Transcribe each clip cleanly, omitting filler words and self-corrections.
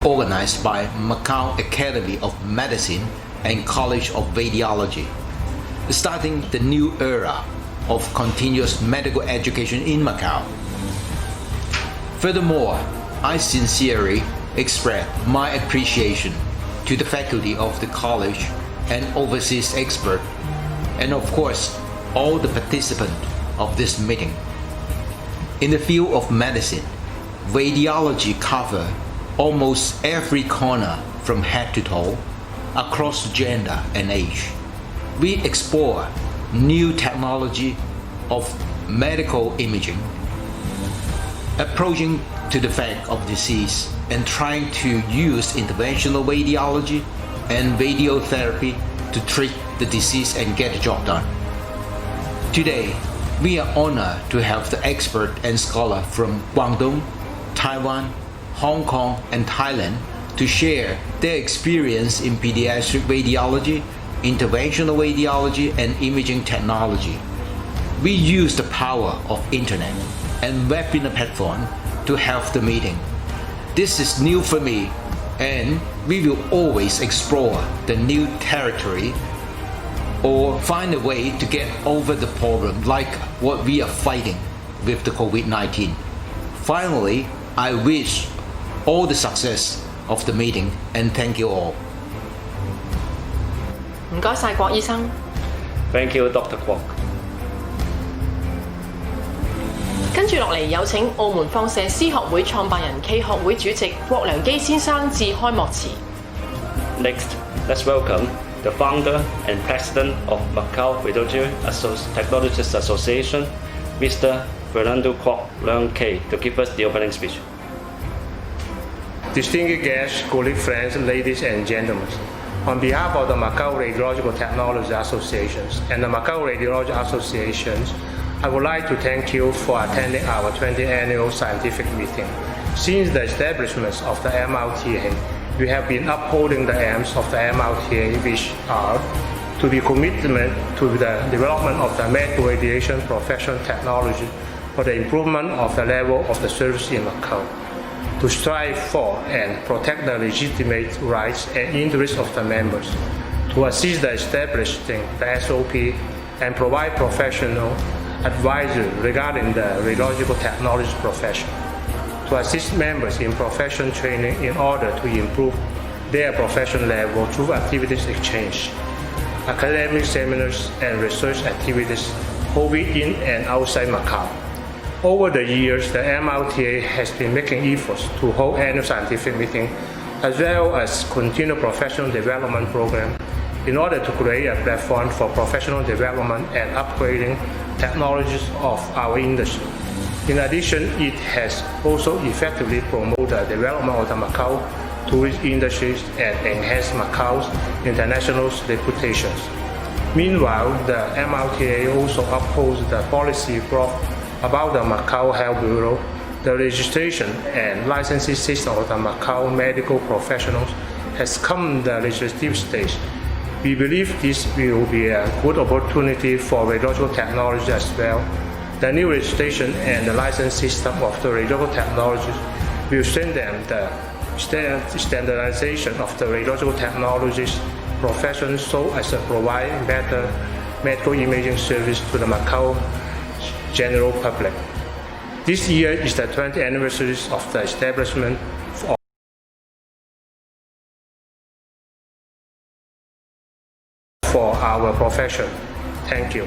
organized by Macau Academy of Medicine and College of Radiology, starting the new era of continuous medical education in Macau. Furthermore, I sincerely express my appreciation to the faculty of the college and overseas experts, and of course, all the participants of this meeting. In the field of medicine, radiology covers almost every corner from head to toe, across gender and age. We explore new technology of medical imaging, approaching to the fact of disease and trying to use interventional radiology and radiotherapy to treat the disease and get the job done. Today, we are honored to have the expert and scholar from Guangdong, Taiwan, Hong Kong, and Thailand to share their experience in pediatric radiology, interventional radiology, and imaging technology. We use the power of internet and webinar platform to have the meeting. This is new for me, and we will always explore the new territory or find a way to get over the problem like what we are fighting with the COVID-19. Finally, I wish all the success of the meeting and thank you all. 唔該晒郭醫生。 Thank you, Dr. Guang. 跟住落嚟有請澳門放射師學會創辦人暨學會主席郭良基先生致開幕詞。 Next, let's welcome the founder and president of Macau Radiological Technologists Association, Mr. Fernando Kwok Leung K, to give us the opening speech. Distinguished guests, colleagues, friends, ladies and gentlemen, on behalf of the Macau Radiological Technology Associations and the Macau Radiological Associations, I would like to thank you for attending our 20th annual scientific meeting. Since the establishment of the MRTA, we have been upholding the aims of the MRTA, which are to be committed to the development of the medical radiation professional technology for the improvement of the level of the service in Macau, to strive for and protect the legitimate rights and interests of the members, to assist the establishing the SOP and provide professional advisory regarding the radiological technology profession, to assist members in profession training in order to improve their professional level through activities exchange, academic seminars and research activities both in and outside Macau. Over the years, the MRTA has been making efforts to hold annual scientific meetings as well as continual professional development program in order to create a platform for professional development and upgrading technologies of our industry. In addition, it has also effectively promoted the development of the Macau tourist industries and enhanced Macau's international reputations. Meanwhile, the MRTA also upholds the policy brought about the Macau Health Bureau, the registration and licensing system of the Macau medical professionals has come the legislative stage. We believe this will be a good opportunity for radiological technology as well. The new registration and the license system of the radiological technologies will strengthen the standardization of the radiological technologies profession so as to provide better medical imaging service to the Macau general public. This year is the 20th anniversary of the establishment for our profession. Thank you.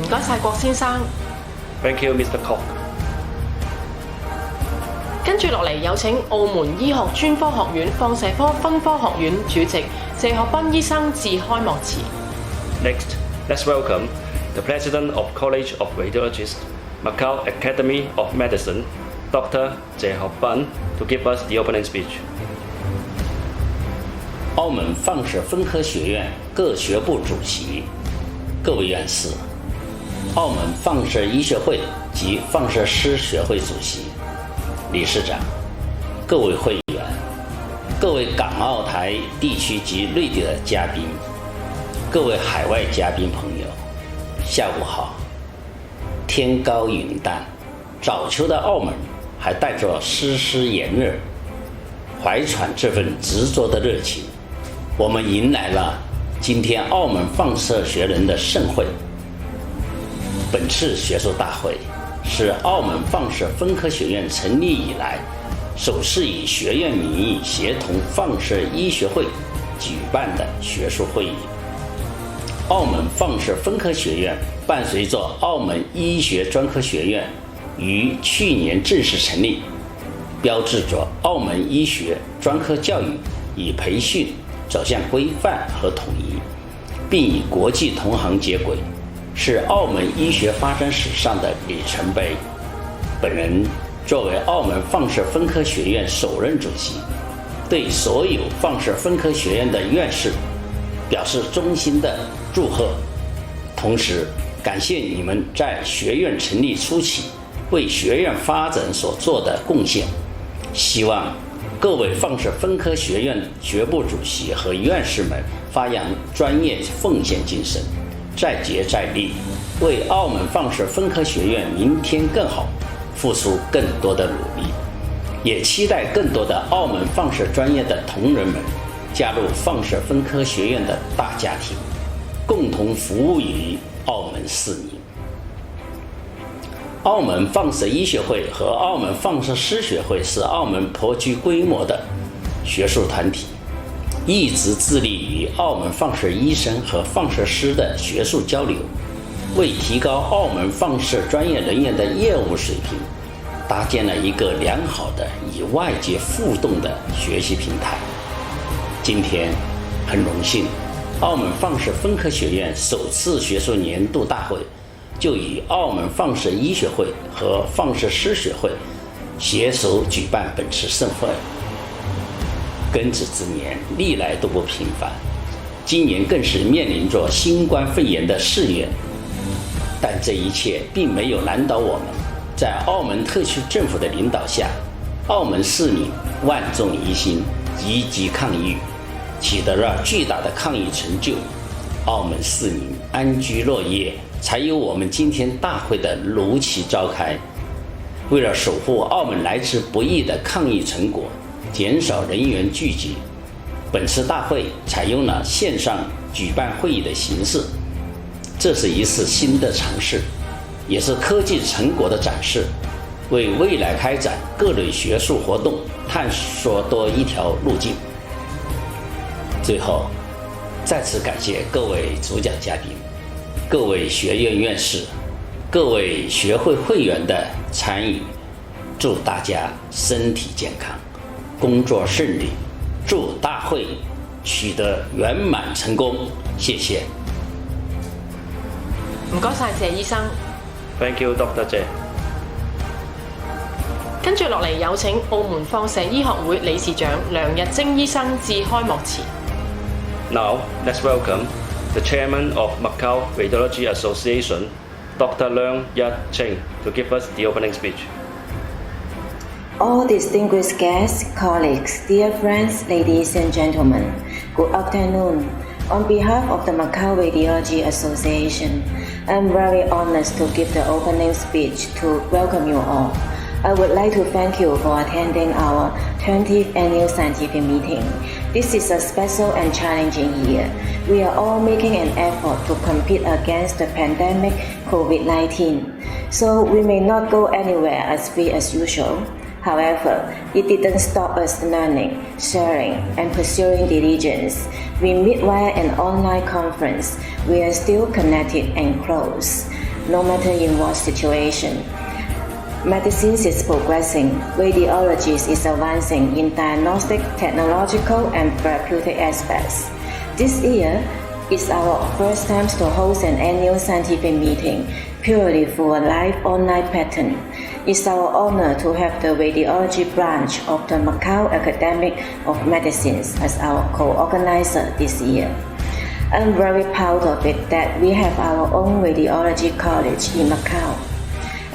唔該晒郭先生。 Thank you, Mr. Kwok. 跟住落嚟有請澳門醫學專科學院放射科分科學院主席謝學斌醫生致開幕詞。 Next, let's welcome the President of College of Radiologists, Macau Academy of Medicine, Dr. 謝學斌, to give us the opening speech. 澳门放射分科学院各学部主席、各位院士、澳门放射医学会及放射师学会主席、理事长、各位会员、各位港澳台地区及内地的嘉宾、各位海外嘉宾朋友，下午好。天高云淡，早秋的澳门还带着丝丝炎热，怀揣这份执着的热情，我们迎来了今天澳门放射学人的盛会。本次学术大会是澳门放射分科学院成立以来首次以学院名义协同放射医学会举办的学术会议。澳门放射分科学院伴随着澳门医学专科学院于去年正式成立，标志着澳门医学专科教育以培训走向规范和统一，并与国际同行接轨，是澳门医学发展史上的里程碑。本人作为澳门放射分科学院首任主席，对所有放射分科学院的院士表示衷心的祝贺，同时感谢你们在学院成立初期为学院发展所做的贡献。希望各位放射分科学院学部主席和院士们发扬专业奉献精神，再接再厉，为澳门放射分科学院明天更好付出更多的努力。也期待更多的澳门放射专业的同仁们加入放射分科学院的大家庭，共同服务于澳门市民。澳门放射医学会和澳门放射师学会是澳门颇具规模的学术团体，一直致力于澳门放射医生和放射师的学术交流，为提高澳门放射专业人员的业务水平搭建了一个良好的与外界互动的学习平台。今天很荣幸，澳门放射分科学院首次学术年度大会就与澳门放射医学会和放射师学会携手举办本次盛会。庚子之年历来都不平凡，今年更是面临着新冠肺炎的肆虐，但这一切并没有难倒我们。在澳门特区政府的领导下，澳门市民万众一心，积极抗疫，取得了巨大的抗疫成就。澳门市民安居乐业，才有我们今天大会的如期召开。为了守护澳门来之不易的抗疫成果，减少人员聚集，本次大会采用了线上举办会议的形式，这是一次新的尝试，也是科技成果的展示，为未来开展各类学术活动探索多一条路径。最后，再次感谢各位主讲嘉宾、各位学院院士、各位学会会员的参与，祝大家身体健康，工作顺利，祝大会取得圆满成功。谢谢。唔該晒謝醫生。Thank you, Dr. 謝。跟住落嚟有請澳門放射醫學會理事長梁日晶醫生致開幕詞。Now, let's welcome the chairman of Macau Radiological Association, Dr. Leung Yat Cheng, to give us the opening speech. All distinguished guests, colleagues, dear friends, ladies and gentlemen, good afternoon. On behalf of the Macau Radiology Association, I'm very honored to give the opening speech to welcome you all. I would like to thank you for attending our 20th annual scientific meeting. This is a special and challenging year. We are all making an effort to compete against the pandemic COVID-19, so we may not go anywhere as free as usual. However, it didn't stop us learning, sharing, and pursuing diligence. We meet via an online conference. We are still connected and close, no matter in what situation. Medicine is progressing. Radiology is advancing in diagnostic, technological, and therapeutic aspects. This year is our first time to host an annual scientific meeting purely through a live online pattern. It's our honor to have the radiology branch of the Macau Academy of Medicine as our co-organizer this year. I'm very proud of it that we have our own radiology college in Macau.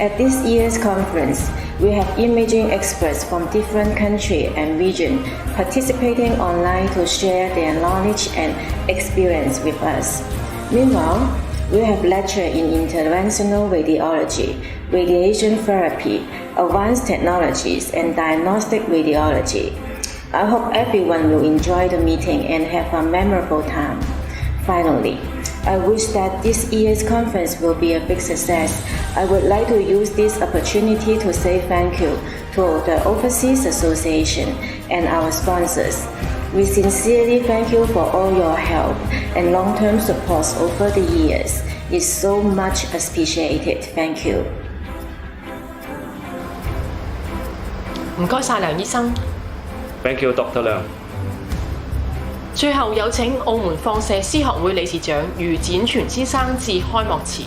At this year's conference, we have imaging experts from different countries and regions participating online to share their knowledge and experience with us. Meanwhile, we have lectures in interventional radiology, radiation therapy, advanced technologies, and diagnostic radiology. I hope everyone will enjoy the meeting and have a memorable time. Finally, I wish that this year's conference will be a big success. I would like to use this opportunity to say thank you to the Overseas Association and our sponsors. We sincerely thank you for all your help and long-term support over the years. It's so much appreciated. Thank you. 唔該晒梁醫生。Thank you, Dr. Liang. 最後有請澳門放射師學會理事長余展全先生致開幕詞。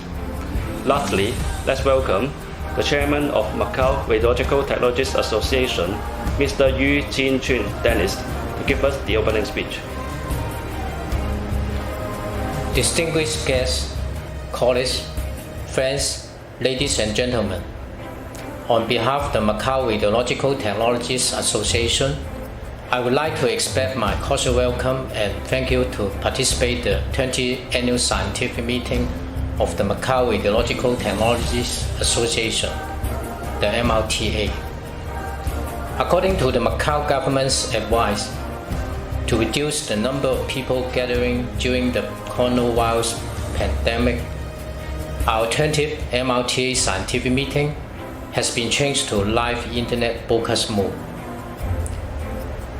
Lastly, let's welcome the chairman of Macau Radiological Technologists Association, Mr. Yu Jin-chun, Dentist, to give us the opening speech. Distinguished guests, colleagues, friends, ladies and gentlemen, on behalf of the Macau Radiological Technologists Association, I would like to express my cordial welcome and thank you to participate in the 20th Annual Scientific Meeting of the Macau Radiological Technologists Association, the MRTA. According to the Macau government's advice, to reduce the number of people gathering during the coronavirus pandemic, our 20th MRTA Scientific Meeting has been changed to live internet broadcast mode.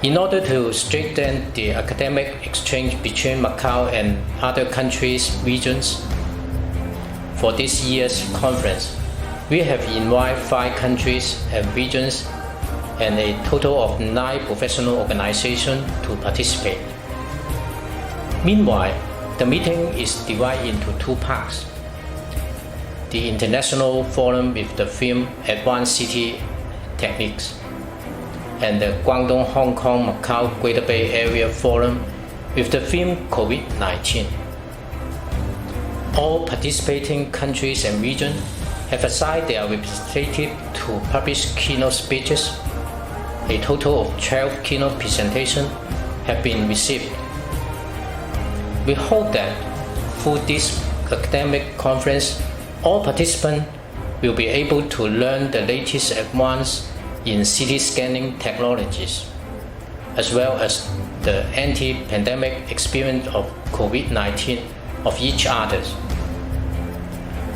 In order to strengthen the academic exchange between Macau and other countries' regions, for this year's conference, we have invited 5 countries and regions and a total of 9 professional organizations to participate. Meanwhile, the meeting is divided into 2 parts. The International Forum with the theme Advanced CT Techniques, and the Guangdong, Hong Kong, Macau Greater Bay Area Forum with the theme COVID-19. All participating countries and regions have assigned their representatives to publish keynote speeches. A total of 12 keynote presentations have been received. We hope that through this academic conference, all participants will be able to learn the latest advances in CT scanning technologies, as well as the anti-pandemic experience of COVID-19 of each other.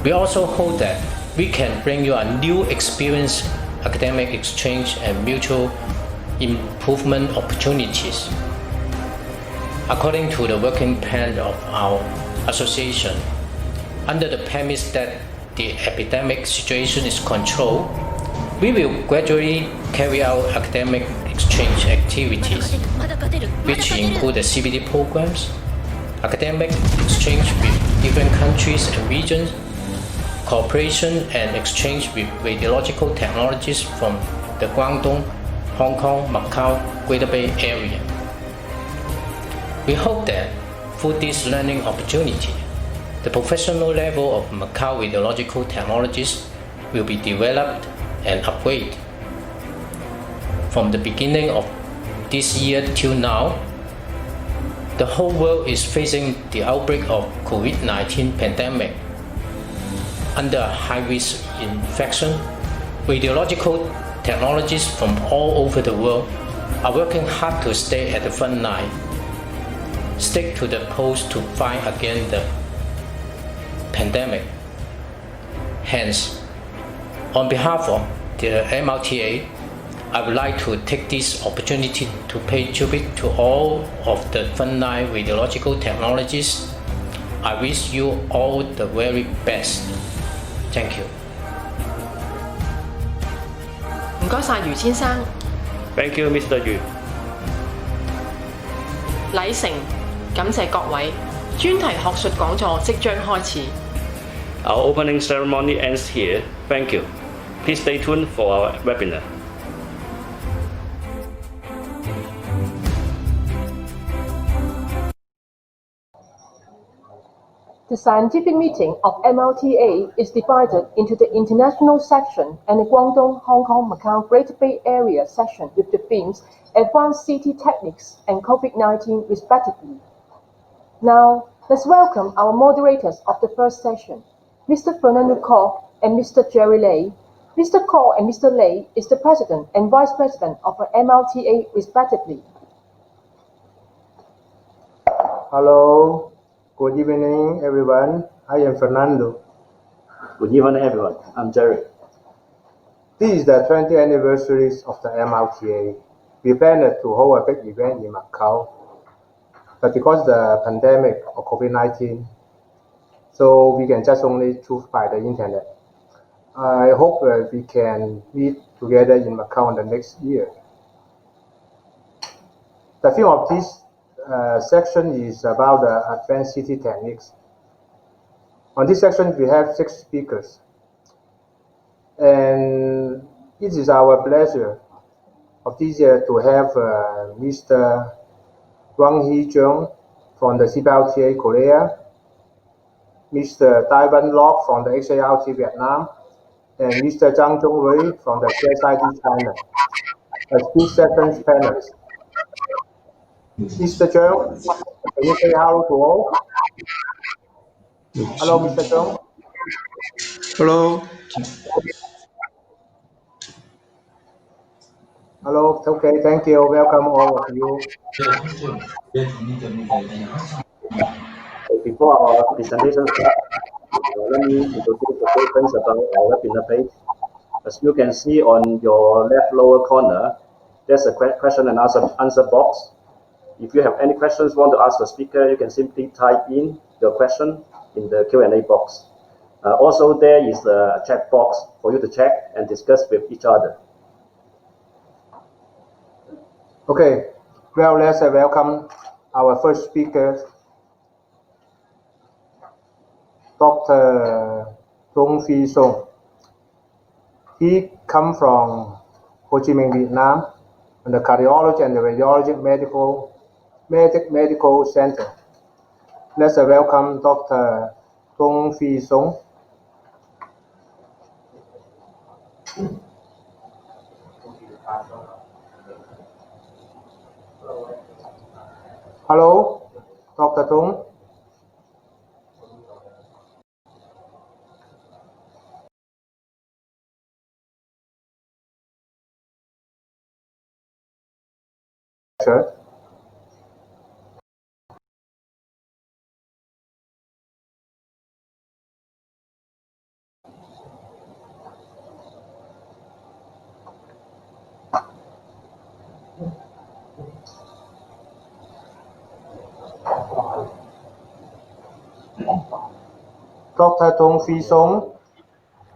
We also hope that we can bring you a new experience, academic exchange, and mutual improvement opportunities. According to the working plan of our association, under the premise that the epidemic situation is controlled, we will gradually carry out academic exchange activities, which include the CBD programs, academic exchange with different countries and regions, cooperation and exchange with radiological technologists from the Guangdong, Hong Kong, Macau, Greater Bay Area. We hope that through this learning opportunity, the professional level of Macau radiological technologists will be developed and upgraded. From the beginning of this year till now, the whole world is facing the outbreak of COVID-19 pandemic. Under high-risk infection, radiological technologists from all over the world are working hard to stay at the front line, stick to the post to fight against the pandemic. Hence, on behalf of the MRTA, I would like to take this opportunity to pay tribute to all of the frontline radiological technologists. I wish you all the very best. Thank you. 唔該晒余先生。Thank you, Mr. Yu. 禮成，感謝各位。專題學術講座即將開始。Our opening ceremony ends here. Thank you. Please stay tuned for our webinar. The scientific meeting of MRTA is divided into the international section and the Guangdong, Hong Kong, Macau Greater Bay Area section with the themes Advanced CT Techniques and COVID-19 respectively. Now, let's welcome our moderators of the first session, Mr. Fernando Koch and Mr. Jerry Lay. Mr. Kwok and Mr. Lay is the President and Vice President of MRTA respectively. Hello, good evening everyone. I am Fernando. Good evening, everyone. I'm Jerry. This is the 20th anniversary of the MRTA. We planned to hold a big event in Macau, but because of the pandemic of COVID-19, so we can just only choose by the internet. I hope we can meet together in Macau in the next year. The theme of this section is about the advanced city techniques. On this section, we have 6 speakers. And it is our pleasure of this year to have Mr. Guang from the CPLTA Korea, Mr. Taiwan Lok from the XART Vietnam, and Mr. Zhang Zhongwei from the CSID China as this section's panelists. Mr. Zhong, can you say hello to all? Hello, Mr. Zhong. Hello. Hello, okay, thank you. Welcome all of you. Before our presentation starts, let me introduce a few things about our webinar page. As you can see on your left lower corner, there's a question and answer box. If you have any questions you want to ask the speaker, you can simply type in your question in the Q&A box. Also, there is a chat box for you to check and discuss with each other. Okay, well, let's welcome our first speaker, Dr. Tung Phi Song. He comes from Ho Chi Minh, Vietnam, and the Cardiology and the Radiology Medical Center. Let's welcome Dr. Tung Phi Song. Hello, Dr. Tung. Sure. Dr. Tung Phi Song.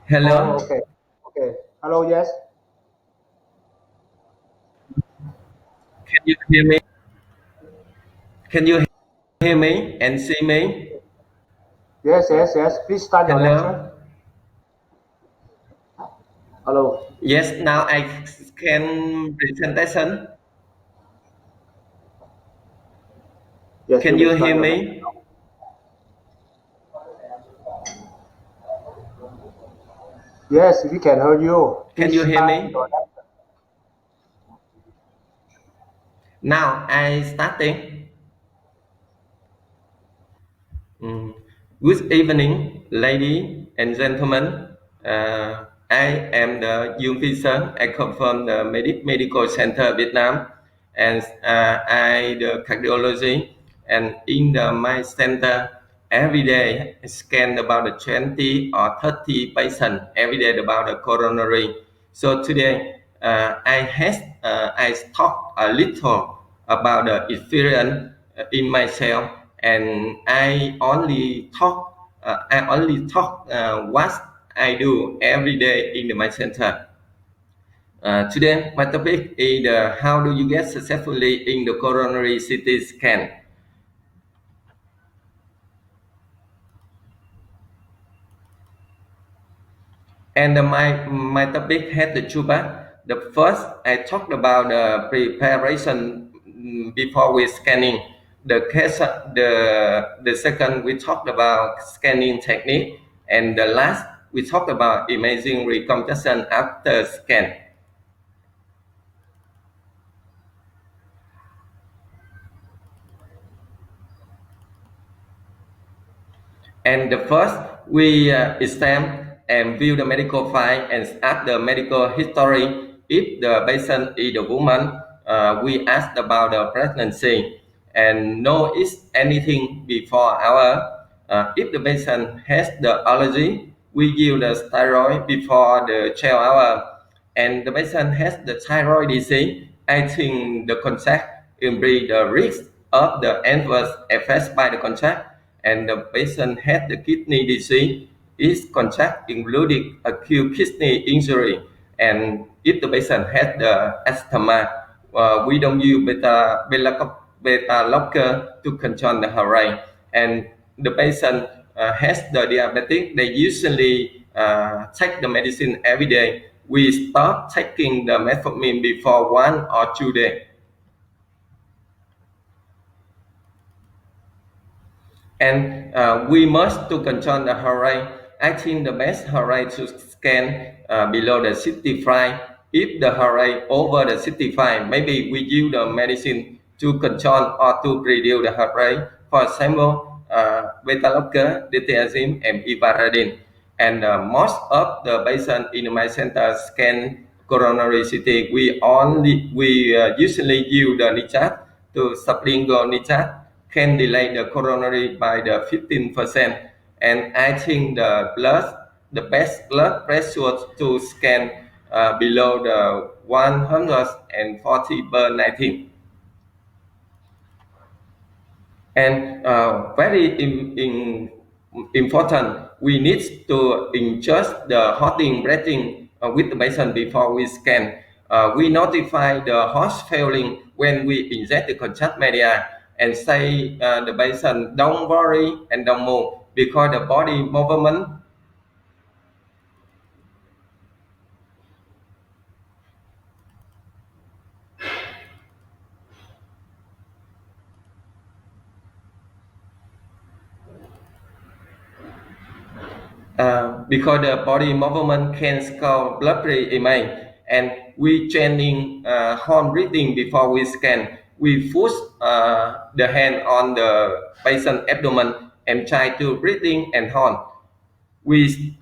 Hello. Oh, okay. Okay. Hello, yes. Can you hear me? Can you hear me and see me? Yes. Please start your lecture. Hello. Hello. Yes, now I can presentation. Yes, Can may you start hear your me? Yes, we can hear you. Can Please you hear start me? your lecture. Now I starting. Good evening, ladies and gentlemen. I am the Dung Phi Sơn. I come from the Medical Center Vietnam, and I the cardiology. And in my center, every day I scan about 20 or 30 patients every day about the coronary. So today I talk a little about the experience in myself, and I only talk what I do every day in my center. Today, my topic is how do you get successfully in the coronary CT scan. And my topic has the two parts. The first, I talked about the preparation before we scanning. The second, we talked about scanning technique. And the last, we talked about imaging reconstruction after scan. And the first, we examine and view the medical file and ask the medical history. If the patient is a woman, we ask about the pregnancy and know is anything before our. If the patient has the allergy, we give the steroid before the 12 hour. And the patient has the thyroid disease, I think the contact increase the risk of the adverse effects by the contact. And the patient has the kidney disease, is contact including acute kidney injury. And if the patient has the asthma, we don't use beta blocker to control the heart rate. And the patient has the diabetic, they usually take the medicine every day. We stop taking the metformin before 1 or 2 days. And we must to control the heart rate. I think the best heart rate to scan below the 65. If the heart rate over the 65, maybe we use the medicine to control or to reduce the heart rate. For example, beta blocker, diltiazem, and ivaradine. And most of the patient in my center scan coronary CT. We usually use the nitrate to sublingual nitrate can delay the coronary by the 15%. And I think the best blood pressure to scan below the 140/19. And very important, we need to adjust the hearting breathing with the patient before we scan. We notify the heart failing when we inject the contact media and say the patient don't worry and don't move because the body movement because the body movement can score blood pressure image. And we training horn breathing before we scan. We push the hand on the patient abdomen and try to breathing and horn. We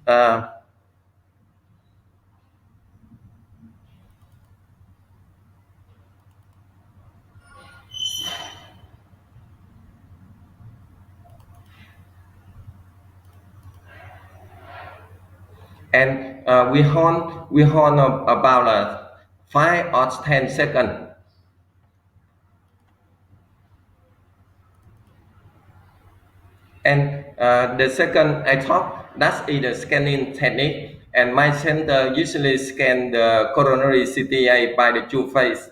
horn about 5 or 10 seconds. And the second I talk, that is the scanning technique. And my center usually scan the coronary CTA by the 2 phase.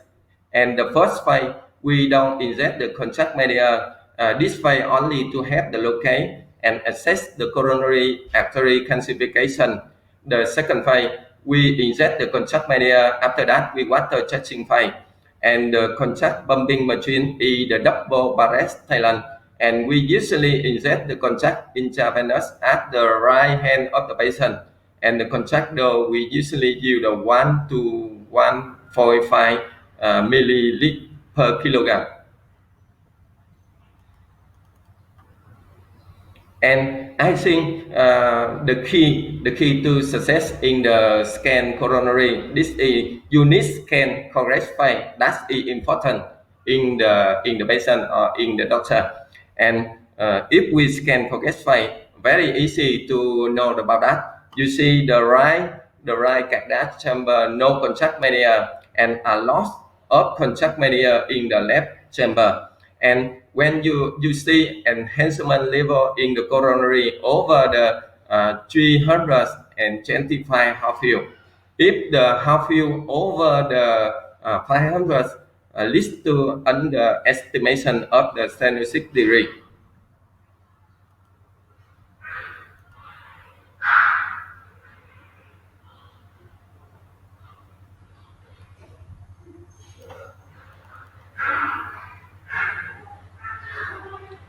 And the first phase, we don't inject the contact media. This phase only to have the locate and assess the coronary artery calcification. The second phase, we inject the contact media. After that, we water touching phase. And the contact pumping machine is the double barrel Thailand. And we usually inject the contact intravenous at the right hand of the patient. And the contact though, we usually use the 1 to 1.5 milliliter per kilogram. And I think the key to success in the scan coronary, this is unique scan correct file. That is important in the patient or in the doctor. And if we scan correct file, very easy to know about that. You see the right cardiac chamber, no contact media, and a loss of contact media in the left chamber. And when you see enhancement level in the coronary over the 325 half field, if the half field over the 500 leads to underestimation of the 76 degree.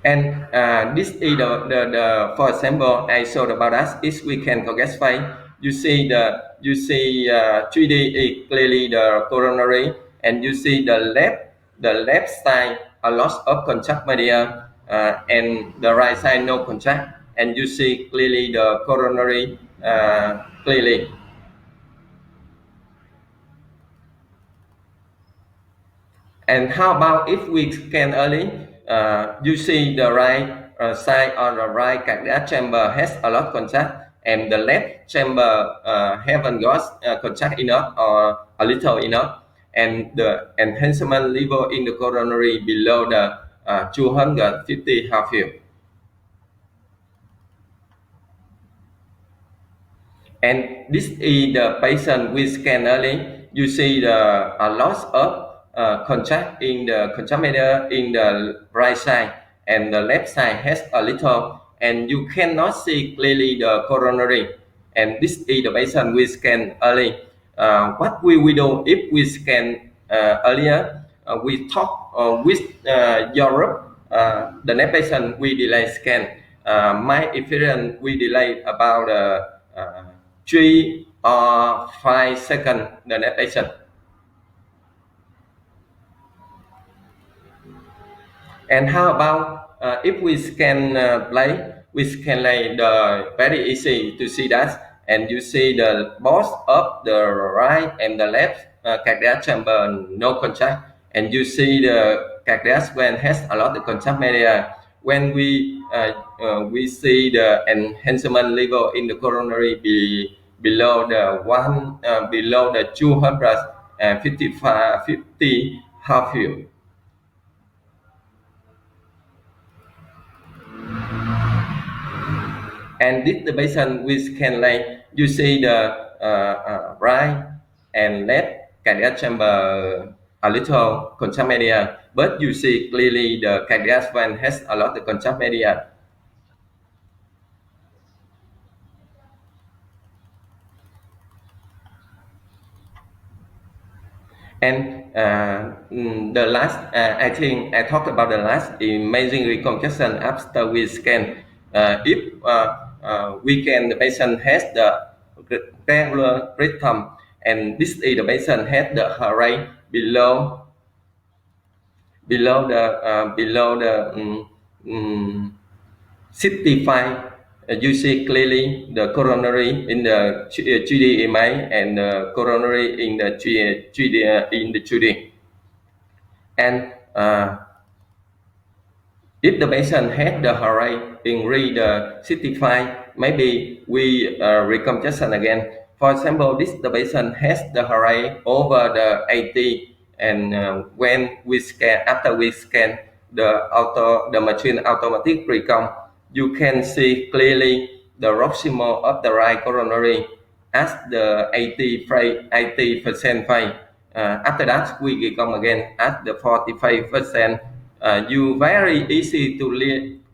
And this is the for example I showed about us is we can correct file. You see 3D is clearly the coronary, and you see the left side a loss of contact media and the right side no contact. and you see clearly the coronary clearly. And how about if we scan early? You see the right side on the right cardiac chamber has a lot of contact, and the left chamber haven't got contact enough or a little enough, and the enhancement level in the coronary below the 250 Hz. And this is the patient we scan early. You see the loss of contact in the contact media in the right side, and the left side has a little, and you cannot see clearly the coronary. And this is the patient we scan early. What will we do if we scan earlier? We talk with Europe. The next patient we delay scan. My experience we delay about 3 or 5 seconds the next patient. And how about if we scan play? We scan like very easy to see that, and you see the both of the right and the left cardiac chamber no contact, and you see the cardiac vein has a lot of contact media. When we see the enhancement level in the coronary below the 250 Hz. And this the patient we scan like you see the right and left cardiac chamber a little contact media, but you see clearly the cardiac vein has a lot of contact media. And the last, I think I talked about the last imaging reconstruction after we scan. If we can, the patient has the regular rhythm, and this is the patient has the heart rate below the 65. You see clearly the coronary in the 3D image and the coronary in the 3D. And if the patient had the heart rate in read 65, maybe we reconstruction again. For example, the patient has the heart rate over the 80, and when we scan, after we scan the machine automatic recon, you can see clearly the proximal of the right coronary at the 80% phase. After that, we recon again at the 45%. You very easy to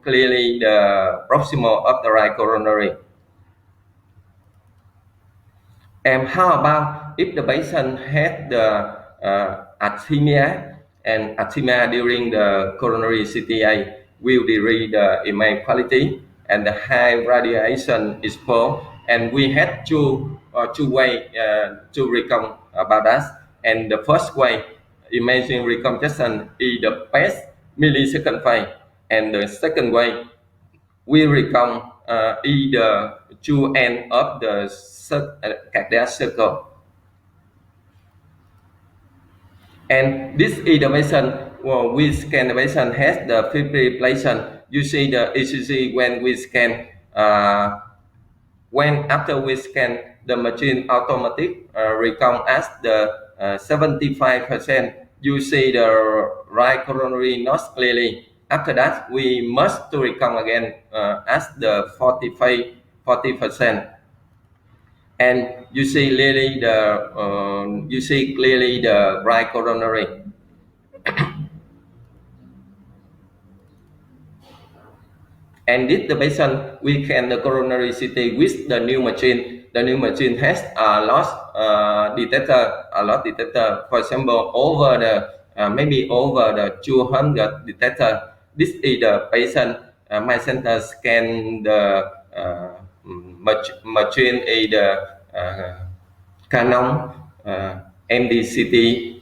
clearly the proximal of the right coronary. And how about if the patient had the arrhythmia, and arrhythmia during the coronary CTA will decrease the image quality and the high radiation exposure. And we had two ways to recon about that. And the first way, imaging reconstruction is the best millisecond phase, and the second way, we recon is the two end of the cardiac circle. And this is the patient we scan. The patient has the fibrillation. You see the ECG when we scan. When after we scan, the machine automatic recon as the 75%. You see the right coronary not clearly. After that, we must to recon again as the 40%. And you see clearly the right coronary. And this the patient we can the coronary CT with the new machine. The new machine has a loss detector. For example, over the maybe over the 200 detector. This is the patient. My center scan the machine is the Canon MDCT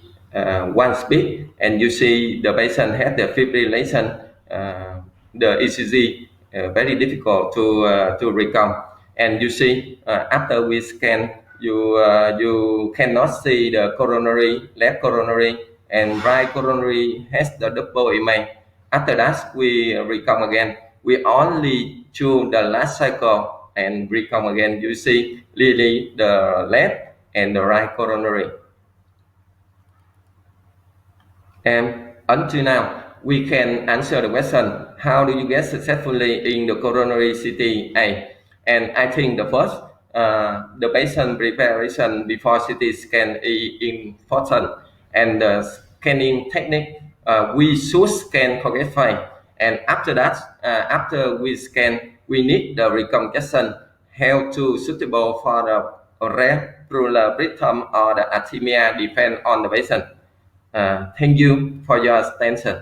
1 speed, and you see the patient had the fibrillation. The ECG very difficult to recount. And you see, after we scan, you cannot see the coronary, left coronary, and right coronary has the double image. After that, we recount again. We only choose the last cycle and recount again. You see clearly the left and the right coronary. And until now, we can answer the question, how do you get successfully in the coronary CTA? And I think the first, the patient preparation before CT scan is important. And the scanning technique, we should scan correctly. And after that, after we scan, we need the reconstruction, how to suitable for the left pleural rhythm or the arrhythmia depend on the patient. Thank you for your attention.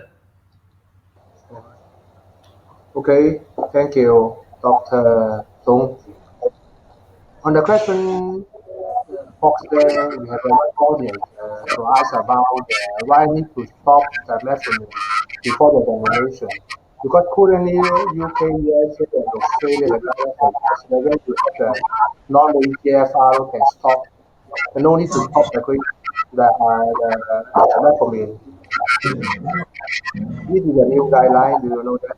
Okay, thank you, Dr. Tung. On the question box there, we have an audience to ask about why need to stop the metformin before the examination. Because currently, UK, US, and Australia, the government has decided to have the non-EGFR can stop, and no need to stop the metformin. This is a new guideline. Do you know that?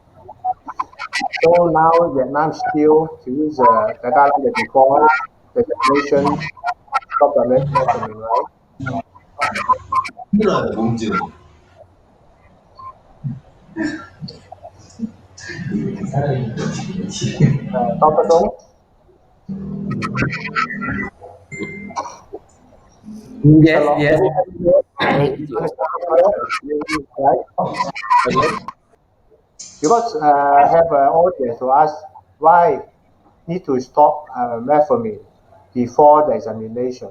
So now Vietnam still to use the guideline that before the examination stop the metformin, right? Dr. Dong? Yes, yes. Right? Because I have an audience to ask why need to stop metformin before the examination.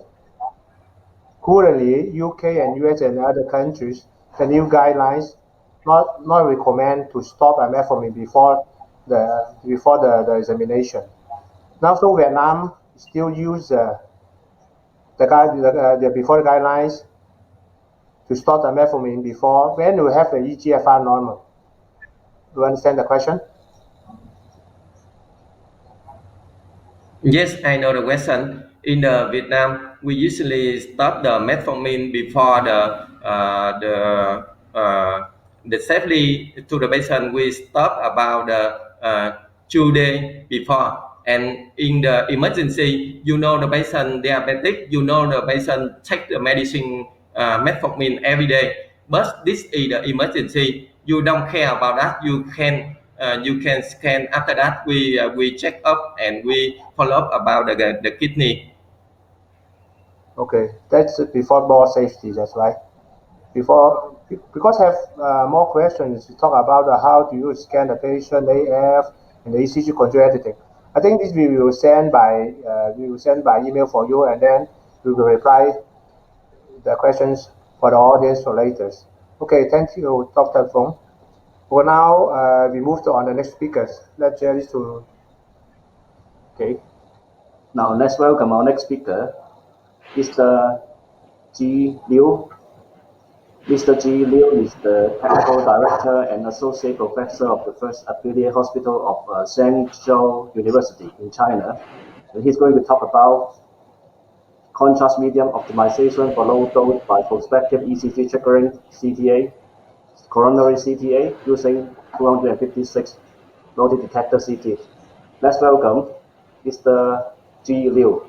Currently, UK and US and other countries, the new guidelines not recommend to stop metformin before the examination. Now, so Vietnam still use the before guidelines to stop the metformin before when you have the EGFR normal. Do you understand the question? Yes, I know the question. In the Vietnam, we usually stop the metformin before the safely to the patient. We stop about the 2 days before. And in the emergency, you know the patient diabetic, you know the patient take the medicine metformin every day. But this is the emergency. You don't care about that. You can scan. After that, we check up and we follow up about the kidney. Okay, that's before more safety. That's right. Before, because I have more questions to talk about how do you scan the patient AF and the ECG control editing. I think this we will send by email for you, and then we will reply the questions for the audience for later. Okay, thank you, Dr. Fong. For now, we move on the next speakers. Let's Jerry to. Okay. Now let's welcome our next speaker, Mr. Ji Liu. Mr. Ji Liu is the Technical Director and Associate Professor of the First Affiliate Hospital of Zhengzhou University in China. And he's going to talk about contrast medium optimization for low dose by prospective ECG triggering CTA, coronary CTA using 256 loaded detector CT. Let's welcome Mr. Ji Liu.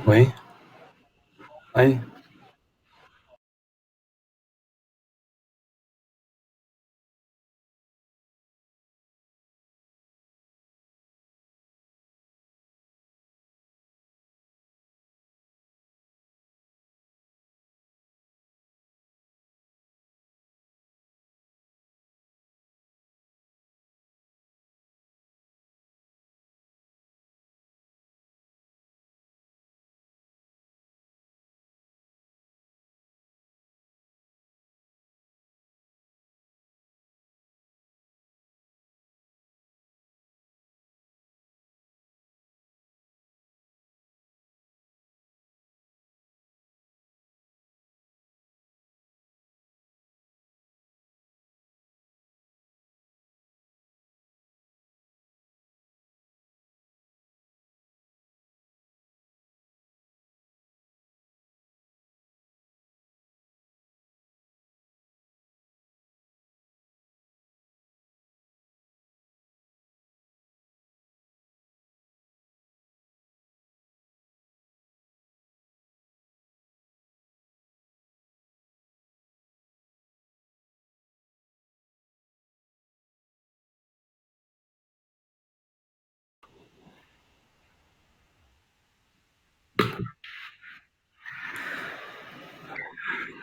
喂，哎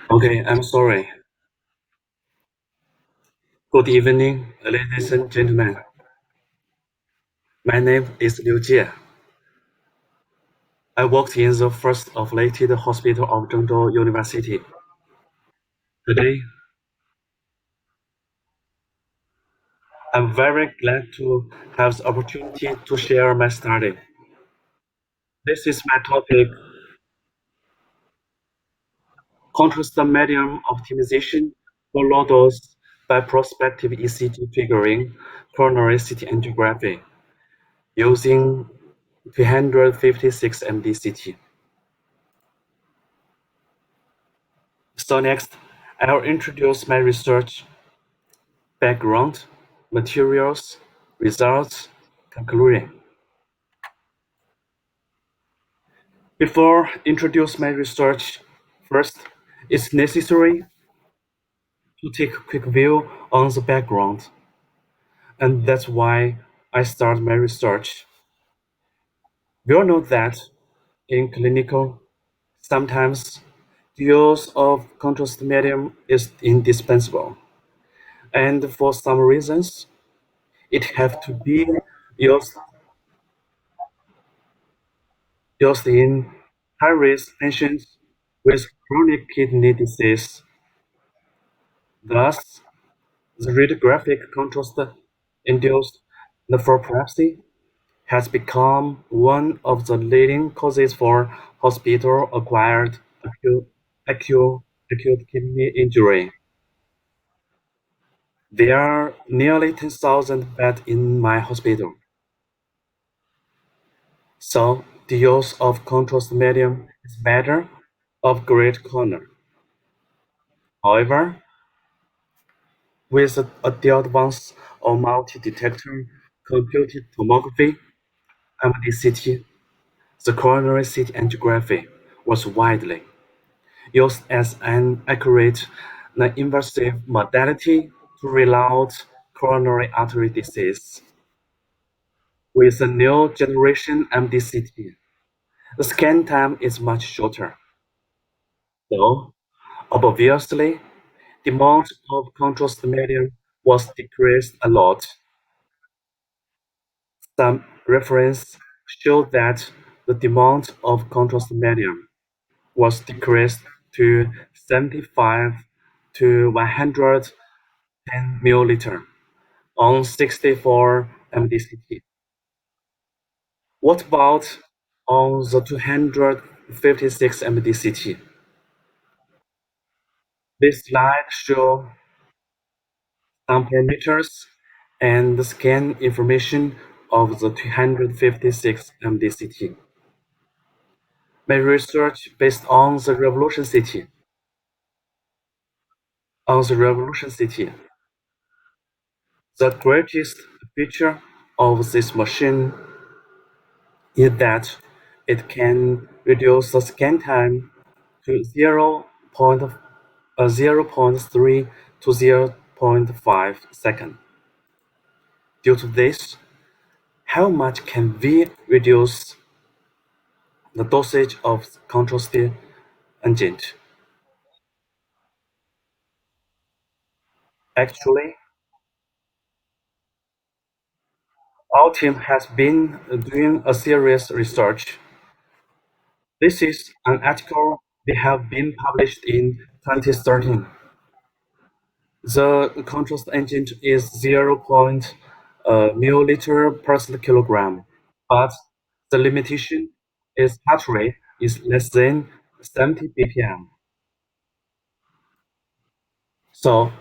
，Okay, I'm sorry. Good evening, ladies and gentlemen. My name is Liu Jie. I worked in the first affiliated hospital of Zhengzhou University. Today, I'm very glad to have the opportunity to share my study. This is my topic, contrast medium optimization for low-dose by prospective ECG triggering coronary CT angiography using 356 MD CT. So next, I'll introduce my research background, materials, results, conclusion. Before introduce my research, first, it's necessary to take a quick view on the background. And that's why I start my research. We all know that in clinical, sometimes the use of contrast medium is indispensable. And for some reasons, it have to be used in high-risk patients with chronic kidney disease. Thus, the radiographic contrast-induced nephropathy has become one of the leading causes for hospital-acquired acute kidney injury. There are nearly 10,000 beds in my hospital. So the use of contrast medium is better of great corner. However, with the advance of multi-detector computed tomography (MDCT), the coronary CT angiography was widely used as an accurate non-invasive modality to rule out coronary artery disease. With the new generation MDCT, the scan time is much shorter. So, obviously, the amount of contrast medium was decreased a lot. Some references show that the demand of contrast medium was decreased to 75 to 110 milliliter on 64 MDCT. What about on the 256 MDCT? This slide shows some parameters and the scan information of the 256 MDCT. My research based on the Revolution CT. The greatest feature of this machine is that It can reduce the scan time to 0.3 to 0.5 seconds. Due to this, how much can we reduce the dosage of contrast agent? Actually, our team has been doing a serious research. This is an article we have been published in 2013. The contrast agent is 0. Milliliter per kilogram, but the limitation is heart rate is less than 70 bpm. So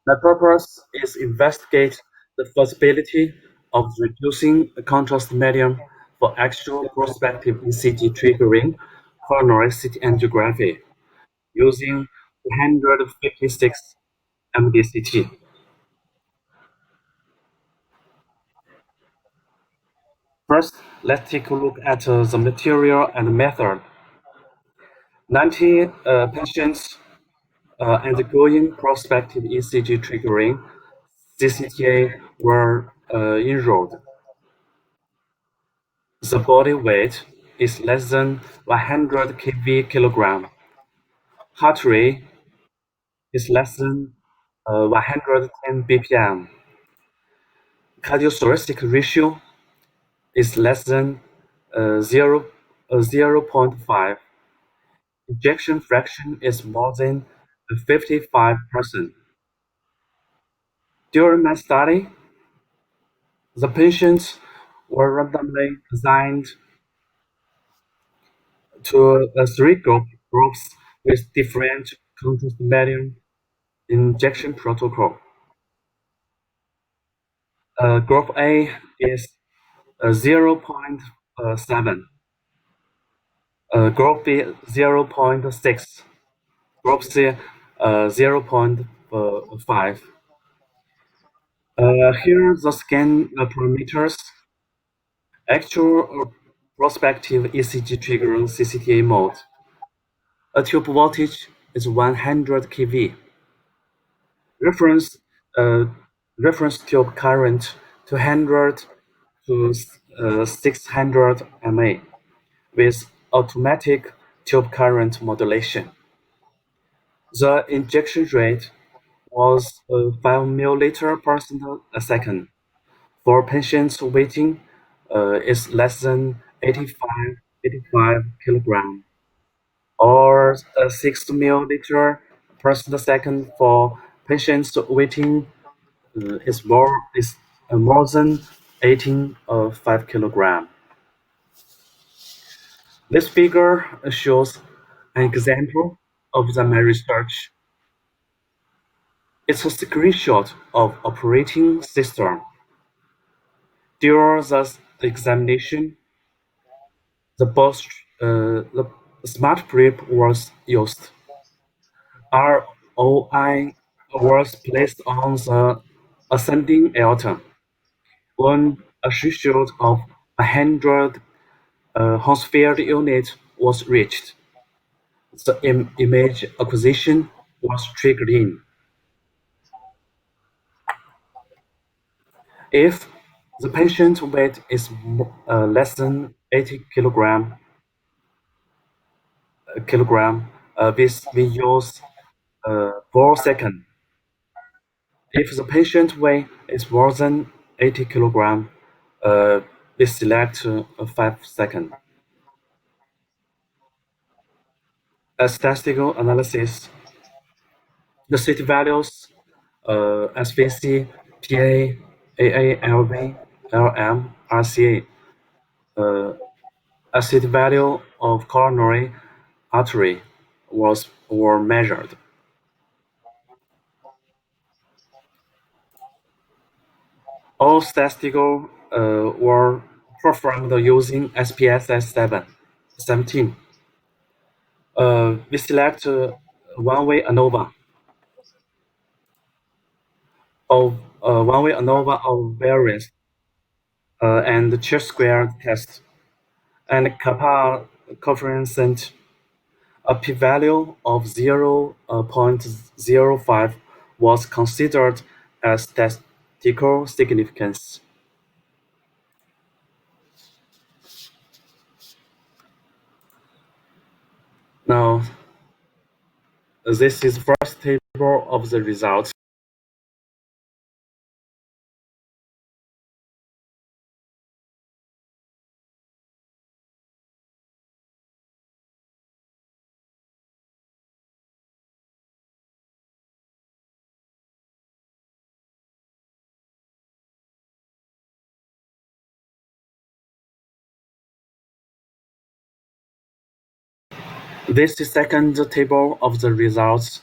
the purpose is investigate the possibility of reducing the contrast medium for actual prospective ECG triggering coronary CT angiography using 256 MDCT. First, let's take a look at the material and method. 90 patients undergoing prospective ECG triggering CCTA were enrolled. The body weight is less than 100 kV/kg. Heart rate is less than 110 bpm. Cardiothoracic ratio is less than 0.5. Ejection fraction is more than 55%. During my study, the patients were randomly assigned to three groups with different contrast medium injection protocol. Group A is 0.7, Group B 0.6, Group C 0.5. Here are the scan parameters. Actual prospective ECG triggering CCTA mode. A tube voltage is 100 kV. Reference reference tube current 200 to 600 mA with automatic tube current modulation. The injection rate was 5 milliliter per second. For patients weighing is less than 85 kilogram, or 6 milliliter per second for patients weighing is more than 18.5 kilogram. This figure shows an example of my research. It's a screenshot of operating system. During the examination, the smart prep was used. ROI was placed on the ascending aorta. When a threshold of 100 Hounsfield unit was reached, the image acquisition was triggered in. If the patient weight is less than 80 kilogram, we use 4 seconds. If the patient weight is more than 80 kilogram, we select 5 seconds. As statistical analysis, the CT values, SVC, PA, AA, LV, LM, RCA, a CT value of coronary artery were measured. All statistical were performed using SPSS 17. We select one-way ANOVA of variance and the chi-square test and kappa coefficient, a p-value of 0.05 was considered as statistical significance. Now, this is the first table of the results. This is the second table of the results,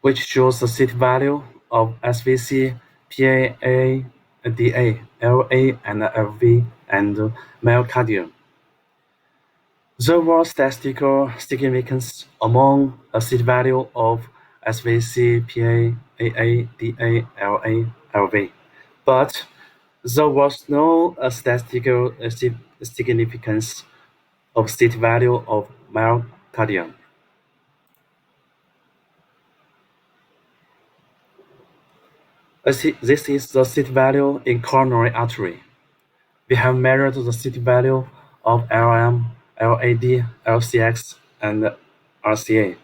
which shows the CT value of SVC, PAA, DA, LA, and LV, and myocardium. There was statistical significance among a CT value of SVC, PA, AA, DA, LA, LV, but there was no statistical significance of CT value of myocardium. This is the CT value in coronary artery. We have measured the CT value of LM, LAD, LCX, and RCA.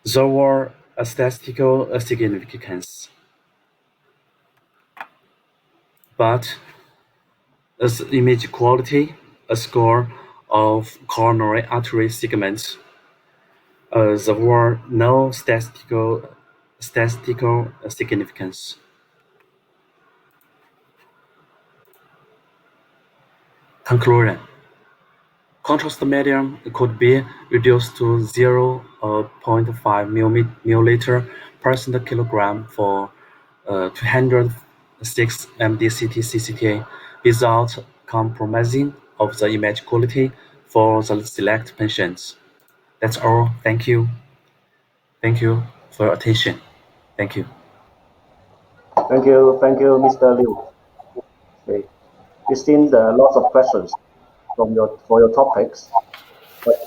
There were a statistical significance, but as image quality, a score of coronary artery segments, there were no statistical significance. Conclusion. Contrast medium could be reduced to 0.5 milliliter per kilogram for 206 mdCT CCTA without compromising of the image quality for the select patients. That's all. Thank you. Thank you for your attention. Thank you. Thank you, Mr. Liu. Okay. It seems lots of questions for your topics, but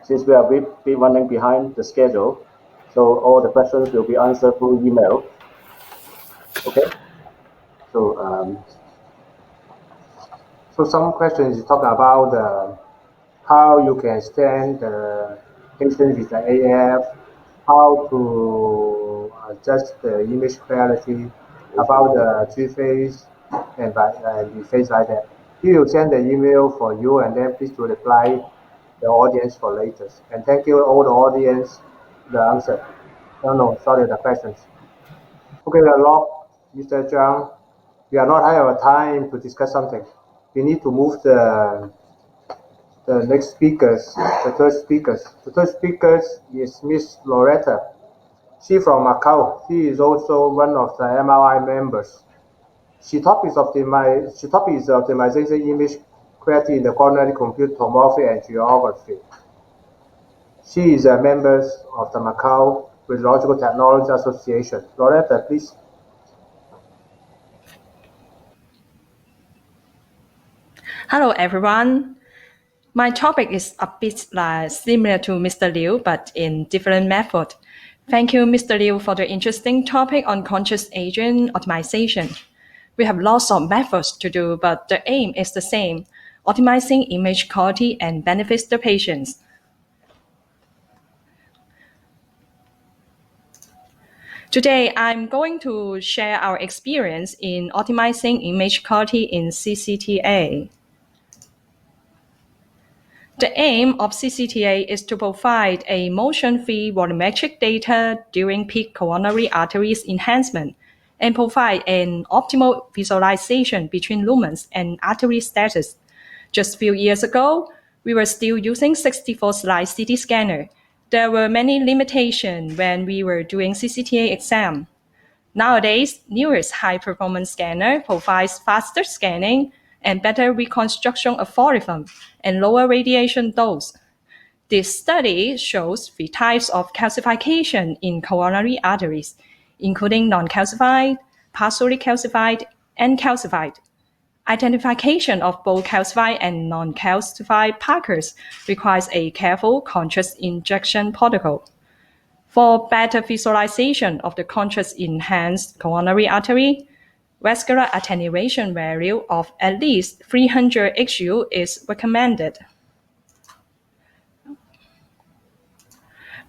since we are running behind the schedule, so all the questions will be answered through email. Okay. So some questions talk about how you can scan the patient with the AF, how to adjust the image clarity, about the G-phase and the phase like that. He will send the email for you, and then please to reply the audience for latest. And thank you all the audience the answer. No, sorry, the questions. Okay, Mr. Zhang, we are not having time to discuss something. We need to move the next speakers, the third speakers. The third speakers is Miss Loretta. She from Macau. She is also one of the MRI members. She topic is optimization image quality in the coronary computed tomography and geography. She is a member of the Macau Radiological Technology Association. Loretta, please. Hello, everyone. My topic is a bit similar to Mr. Liu, but in different method. Thank you, Mr. Liu, for the interesting topic on conscious agent optimization. We have lots of methods to do, but the aim is the same, optimizing image quality and benefits the patients. Today, I'm going to share our experience in optimizing image quality in CCTA. The aim of CCTA is to provide a motion-free volumetric data during peak coronary arteries enhancement and provide an optimal visualization between lumens and artery status. Just a few years ago, we were still using 64-slide CT scanner. There were many limitations when we were doing CCTA exam. Nowadays, newest high-performance scanner provides faster scanning and better reconstruction algorithm and lower radiation dose. This study shows 3 types of calcification in coronary arteries, including non-calcified, partially calcified, and calcified. Identification of both calcified and non-calcified markers requires a careful contrast injection protocol. For better visualization of the contrast-enhanced coronary artery, vascular attenuation value of at least 300 HU is recommended.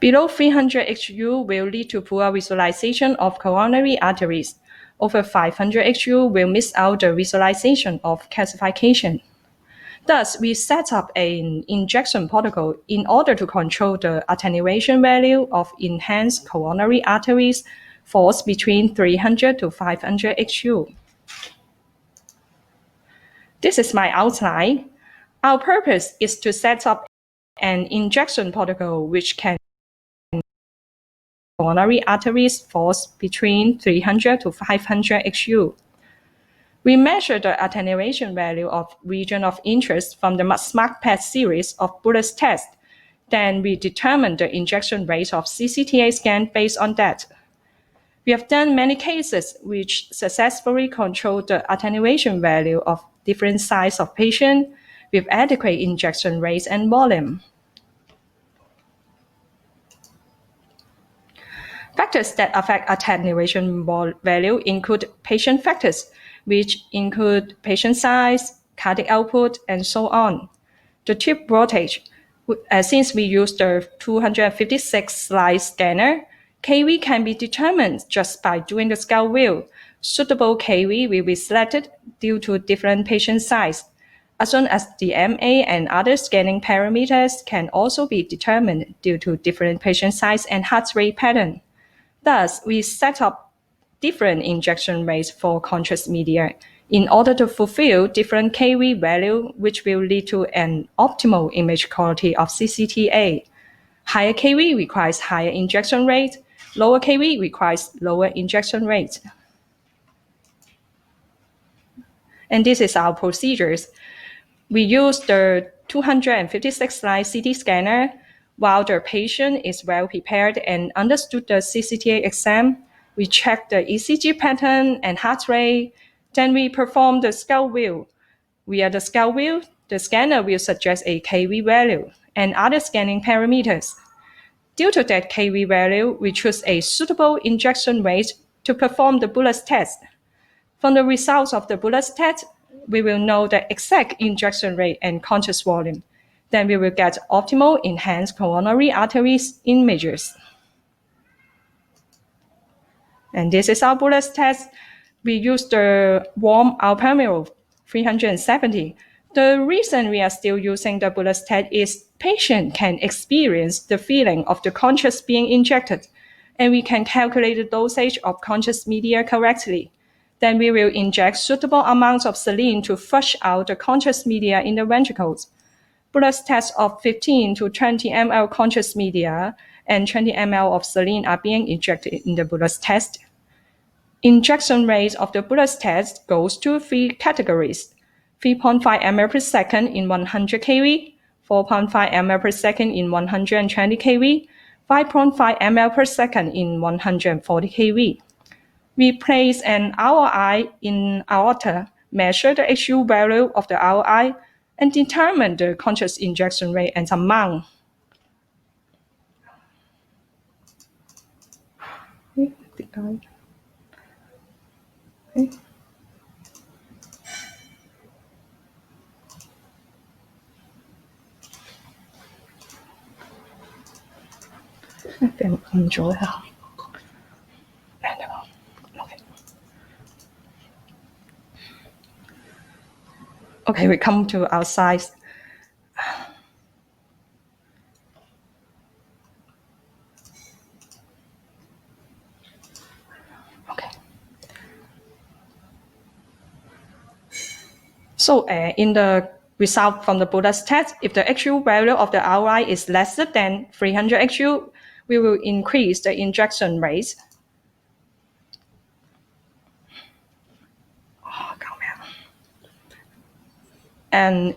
Below 300 HU will lead to poor visualization of coronary arteries. Over 500 HU will miss out the visualization of calcification. Thus, we set up an injection protocol in order to control the attenuation value of enhanced coronary arteries falls between 300 to 500 HU. This is my outline. Our purpose is to set up an injection protocol which can coronary arteries falls between 300 to 500 HU. We measure the attenuation value of region of interest from the SmartPAT series of bullet tests. Then we determine the injection rate of CCTA scan based on that. We have done many cases which successfully control the attenuation value of different size of patient with adequate injection rates and volume. Factors that affect attenuation value include patient factors, which include patient size, cardiac output, and so on. The tube voltage, since we use the 256 slide scanner, KV can be determined just by doing the scale wheel. Suitable KV will be selected due to different patient size, as soon as the MA and other scanning parameters can also be determined due to different patient size and heart rate pattern. Thus, we set up different injection rates for contrast media in order to fulfill different KV value, which will lead to an optimal image quality of CCTA. Higher KV requires higher injection rate, lower KV requires lower injection rate. And this is our procedures. We use the 256 slide CT scanner. While the patient is well prepared and understood the CCTA exam, we check the ECG pattern and heart rate. Then we perform the scale wheel. Via the scale wheel, the scanner will suggest a KV value and other scanning parameters. Due to that KV value, we choose a suitable injection rate to perform the bullet test. From the results of the bullet test, we will know the exact injection rate and contrast volume. Then we will get optimal enhanced coronary arteries images. And this is our bullet test. We use the warm albumin 370. The reason we are still using the bullet test is patient can experience the feeling of the contrast being injected, and we can calculate the dosage of contrast media correctly. Then we will inject suitable amounts of saline to flush out the contrast media in the ventricles. Bullet tests of 15 to 20 ml contrast media and 20 ml of saline are being injected in the bullet test. Injection rate of the bullet test goes to 3 categories: 3.5 ml per second in 100 kV, 4.5 ml per second in 120 kV, 5.5 ml per second in 140 kV. We place an ROI in aorta, measure the HU value of the ROI, and determine the contrast injection rate and amount. Okay, we come to our size. Okay. So in the result from the bullet test, if the HU value of the ROI is less than 300 HU, we will increase the injection rate. And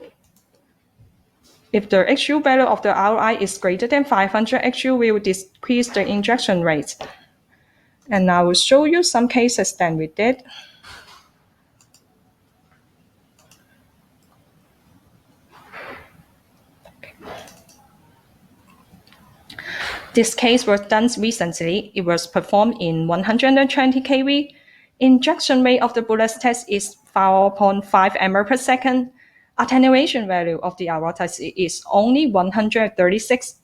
if the HU value of the ROI is greater than 500 HU, we will decrease the injection rate. And I will show you some cases that we did. This case was done recently. It was performed in 120 kV. Injection rate of the bullet test is 4.5 ml per second. Attenuation value of the aorta is only 136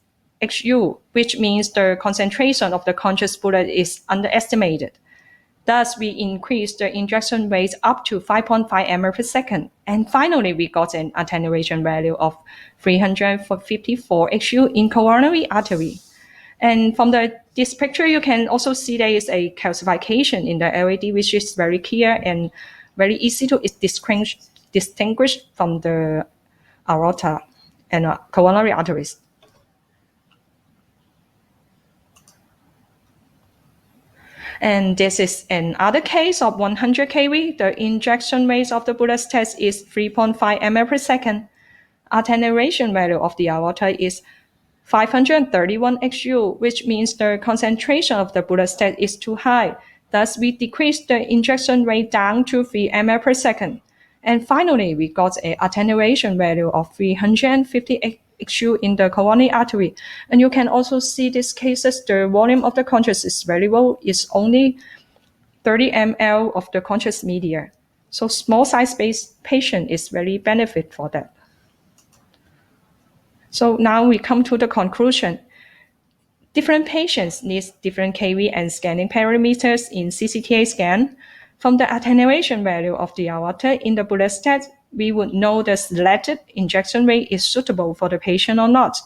XU, which means the concentration of the conscious bullet is underestimated. Thus, we increased the injection rate up to 5.5 ml per second. And finally, we got an attenuation value of 354 XU in coronary artery. And from this picture, you can also see there is a calcification in the LAD, which is very clear and very easy to distinguish from the aorta and coronary arteries. And this is another case of 100 kV. The injection rate of the bullet test is 3.5 ml per second. Attenuation value of the aorta is 531 XU, which means the concentration of the bullet test is too high. Thus, we decreased the injection rate down to 3 ml per second. And finally, we got an attenuation value of 358 XU in the coronary artery. And you can also see these cases, the volume of the conscious is very low. It's only 30 ml of the conscious media. So small size patient is very benefit for that. So now we come to the conclusion. Different patients need different kV and scanning parameters in CCTA scan. From the attenuation value of the aorta in the bullet test, we would know the selected injection rate is suitable for the patient or not.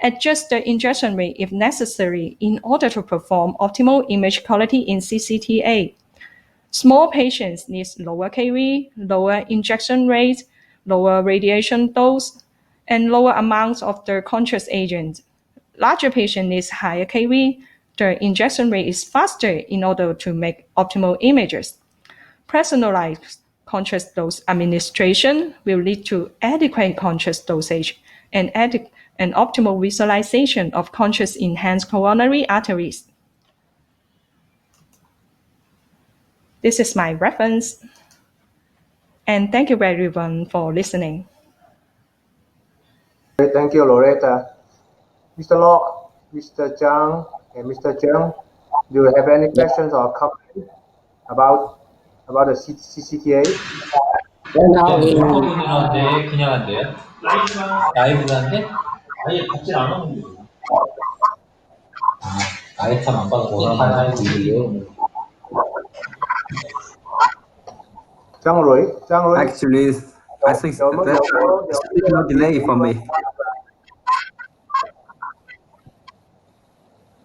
Adjust the injection rate if necessary in order to perform optimal image quality in CCTA. Small patients need lower kV, lower injection rate, lower radiation dose, and lower amounts of the contrast agent. Larger patient needs higher kV. The injection rate is faster in order to make optimal images. Personalized contrast dose administration will lead to adequate contrast dosage and optimal visualization of contrast-enhanced coronary arteries. This is my reference. And thank you everyone for listening. Thank you, Loretta. Mr. Locke, Mr. Zhang, and Mr. Zheng, do you have any questions or comments about the CCTA? 그냥 한대요. 라이브도 한데 아예 같이 안 하는 거예요. 아예 참 안 받아서 라이브 이래요. Zhang Rui. Actually, I think there's no delay for me.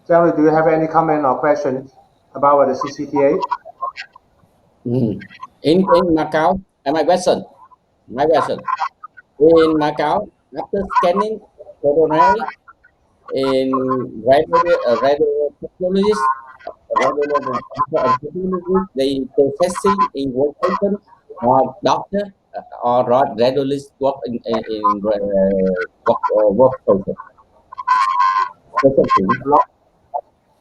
Zhang Rui, do you have any comment or questions about the CCTA? In Macau, my question. In Macau, after scanning coronary in radiologists, they processing in workstation or doctor or radiologist work in workstation.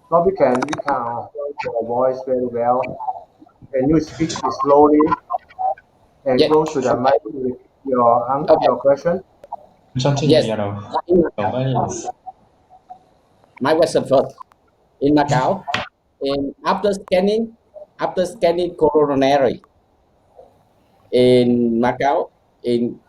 Now we can hear your voice very well. Can you speak slowly and close to the mic with your question? Yes. My question first. In Macau, after scanning coronary in Macau, in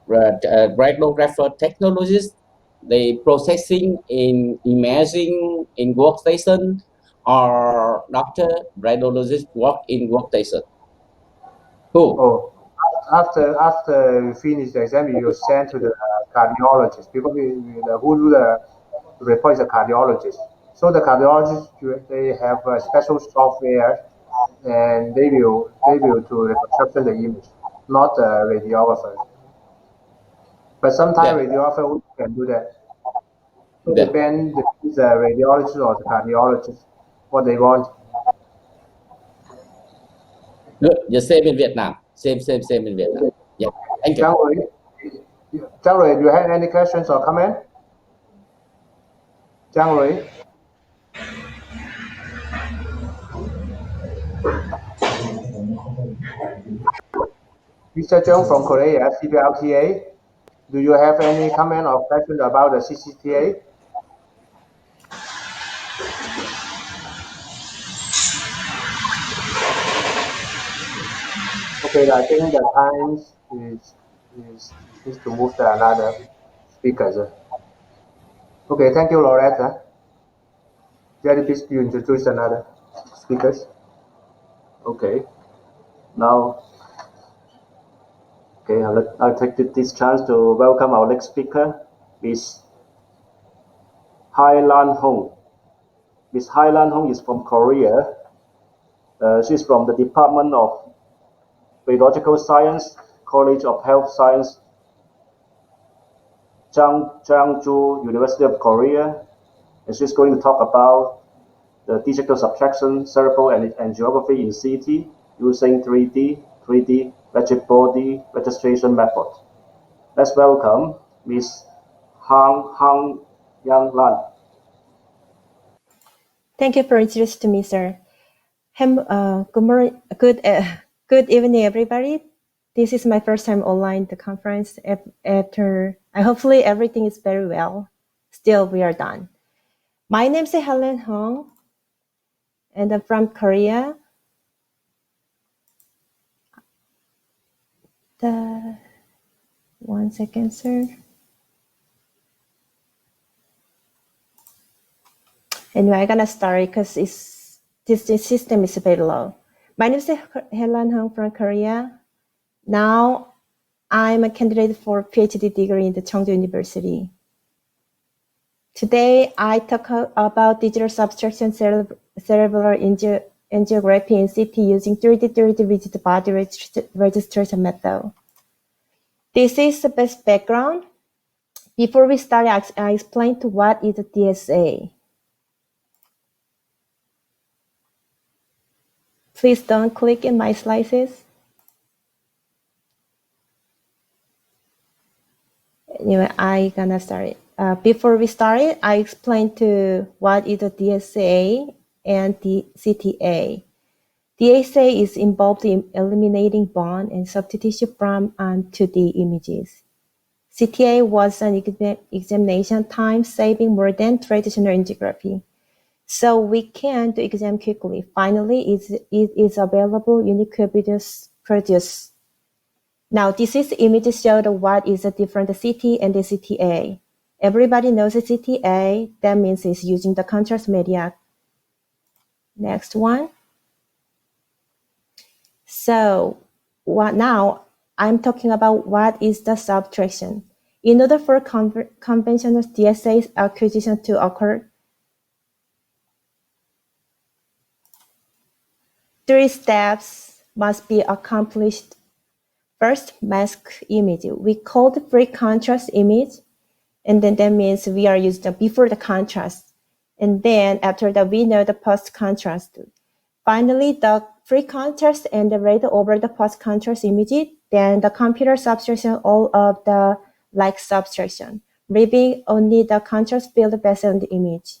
radiographer technologists, they processing in imaging in workstation or doctor radiologist work in workstation. Who? Oh, after you finish the exam, you send to the cardiologist because who do the report is a cardiologist. So the cardiologists, they have a special software, and they will to reconstruct the image, not the radiographer. But sometimes radiographer can do that. So depends the radiologist or the cardiologist what they want. Good. The same in Vietnam. Same in Vietnam. Yeah. Thank you. Zhang Rui, do you have any questions or comment? Zhang Rui. Mr. Zheng from Korea, CBLTA, do you have any comment or question about the CCTA? Okay, I think the time is to move to another speakers. Okay, thank you, Loretta. Jerry, please you introduce another speakers. Okay. Now, okay, I'll take this chance to welcome our next speaker, Miss Hai Lan Hong. Miss Hai Lan Hong is from Korea. She's from the Department of Radiological Science, College of Health Science, Jeonju University of Korea, and she's going to talk about the digital subtraction, cerebral and geography in CT using 3D rigid body registration method. Let's welcome Miss Hang Yang Lan. Thank you for introducing me, sir. Good evening, everybody. This is my first time online the conference. After hopefully everything is very well. Still, we are done. My name is Helen Hong, and I'm from Korea. One second, sir. Anyway, I'm gonna start because this system is very low. My name is Helen Hong from Korea. Now, I'm a candidate for PhD degree in the Cheongju University. Today, I talk about digital subtraction cerebral angiography in CT using 3D rigid body registration method. This is the best background. Before we start, I explain to what is a DSA. Please don't click in my slices. Anyway, I gonna start it. Before we start, I explain to what is the DSA and the CTA. DSA is involved in eliminating bone and soft tissue from 2D images. CTA was an examination time saving more than traditional angiography. So we can do exam quickly. Finally, it is available unique videos produced. Now, this is image showed what is the different CT and the CTA. Everybody knows the CTA. That means it's using the contrast media. Next one. So now I'm talking about what is the subtraction. In order for conventional DSA acquisition to occur, 3 steps must be accomplished. First, mask image. We call the free contrast image, and then that means we are using the before the contrast. And then after that, we know the post contrast. Finally, the free contrast and the rate over the post contrast image, then the computer subtraction all of the like subtraction, leaving only the contrast field based on the image.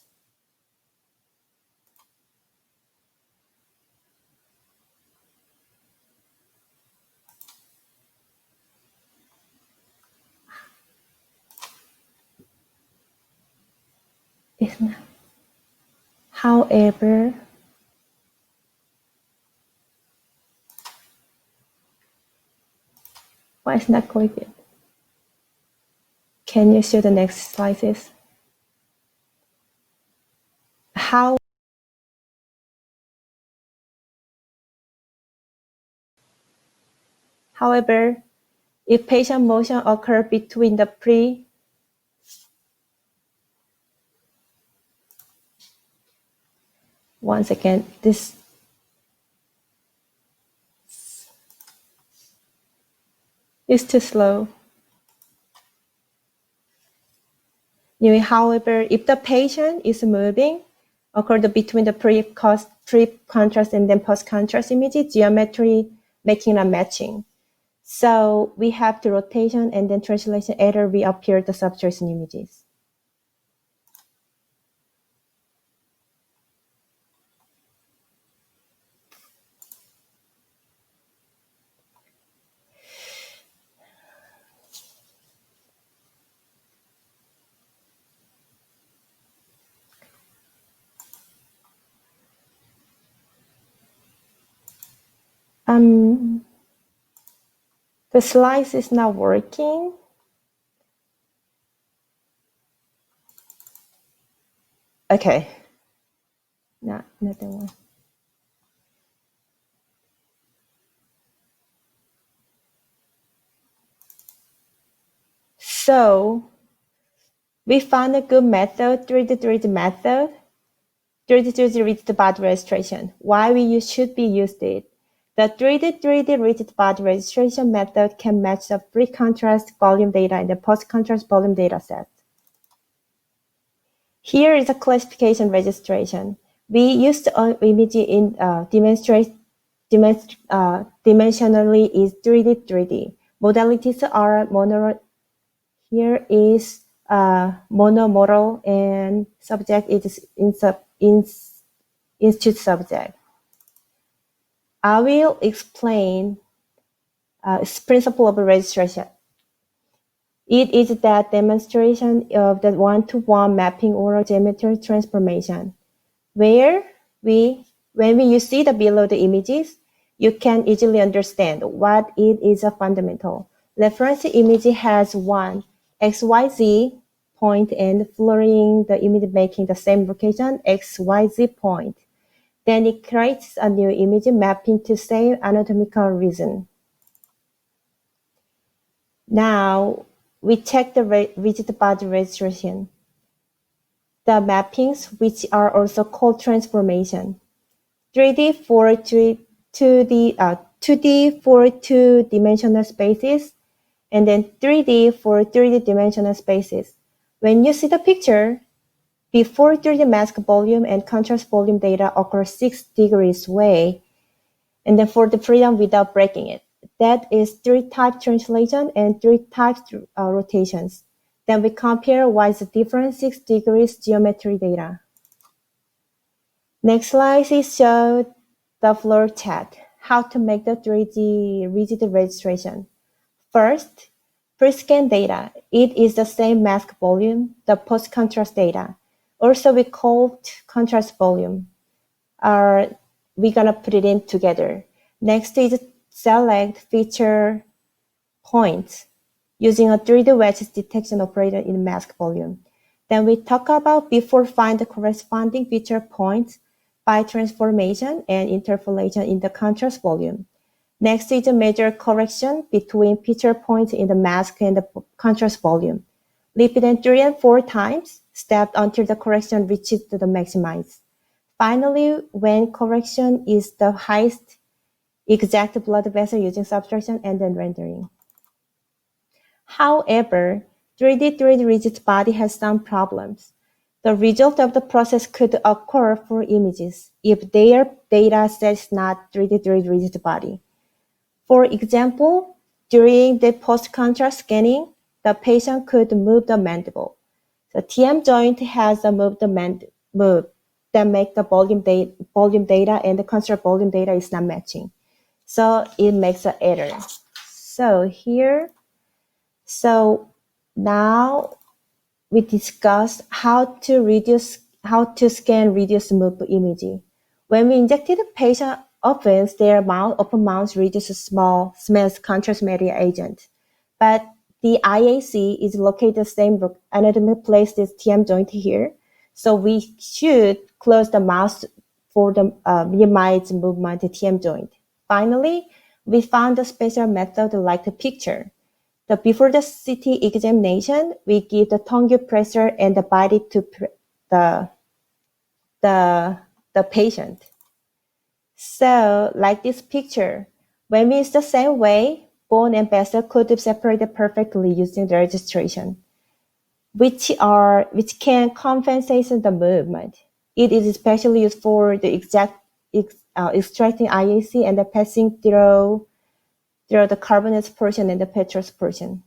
However, why is not clicking? Can you show the next slides? However, if patient motion occurs between the one second, this is too slow. Anyway, however, if the patient is moving, occurred between the pre-contrast and then post-contrast image, geometry making a matching. So we have the rotation and then translation error reappear the subtraction images. The slides is not working. Okay. Not the one. So we found a good method, 3D method, 3D rigid body registration. Why we should be used it? The 3D rigid body registration method can match the pre-contrast volume data and the post-contrast volume data set. Here is a classification registration. We used image in dimensionally is 3D. Modalities are mono. Here is monomodal and subject is institute subject. I will explain principle of registration. It is that demonstration of the one-to-one mapping or geometry transformation, where when you see the below the images, you can easily understand what it is a fundamental. Reference image has one XYZ point and following the image making the same location XYZ point. Then it creates a new image mapping to same anatomical region. Now we check the rigid body registration. The mappings, which are also called transformation. 3D for 2D for two-dimensional spaces, and then 3D for 3D-dimensional spaces. When you see the picture, before 3D mask volume and contrast volume data occur 6 degrees way, and then for the freedom without breaking it. That is 3-type translation and 3-type rotations. Then we compare what is the different 6 degrees geometry data. Next slide is show the flow chart, how to make the 3D rigid registration. First, pre-scan data. It is the same mask volume, the post-contrast data. Also, we call contrast volume. We're gonna put it in together. Next is select feature points using a 3D wedge detection operator in mask volume. Then we talk about before find the corresponding feature points by transformation and interpolation in the contrast volume. Next is a measure correction between feature points in the mask and the contrast volume. Repeat it 3 and 4 times, stepped until the correction reaches to the maximize. Finally, when correction is the highest, exact blood vessel using subtraction and then rendering. However, 3D rigid body has some problems. The result of the process could occur for images if their data set is not 3D rigid body. For example, during the post-contrast scanning, the patient could move the mandible. The TM joint has a move that make the volume data and the contrast volume data is not matching. So it makes an error. So now we discuss how to scan reduce move image. When we injected the patient, often their open mouth reduces smells contrast media agent. But the IAC is located the same anatomy place as TM joint here. So we should close the mouth for the minimize movement TM joint. Finally, we found a special method like the picture. Before the CT examination, we give the tongue pressure and the body to the patient. So, like this picture, when we use the same way, bone and vessel could be separated perfectly using the registration, which can compensate the movement. It is especially used for the extracting IAC and the passing through the carbonaceous portion and the petrous portion.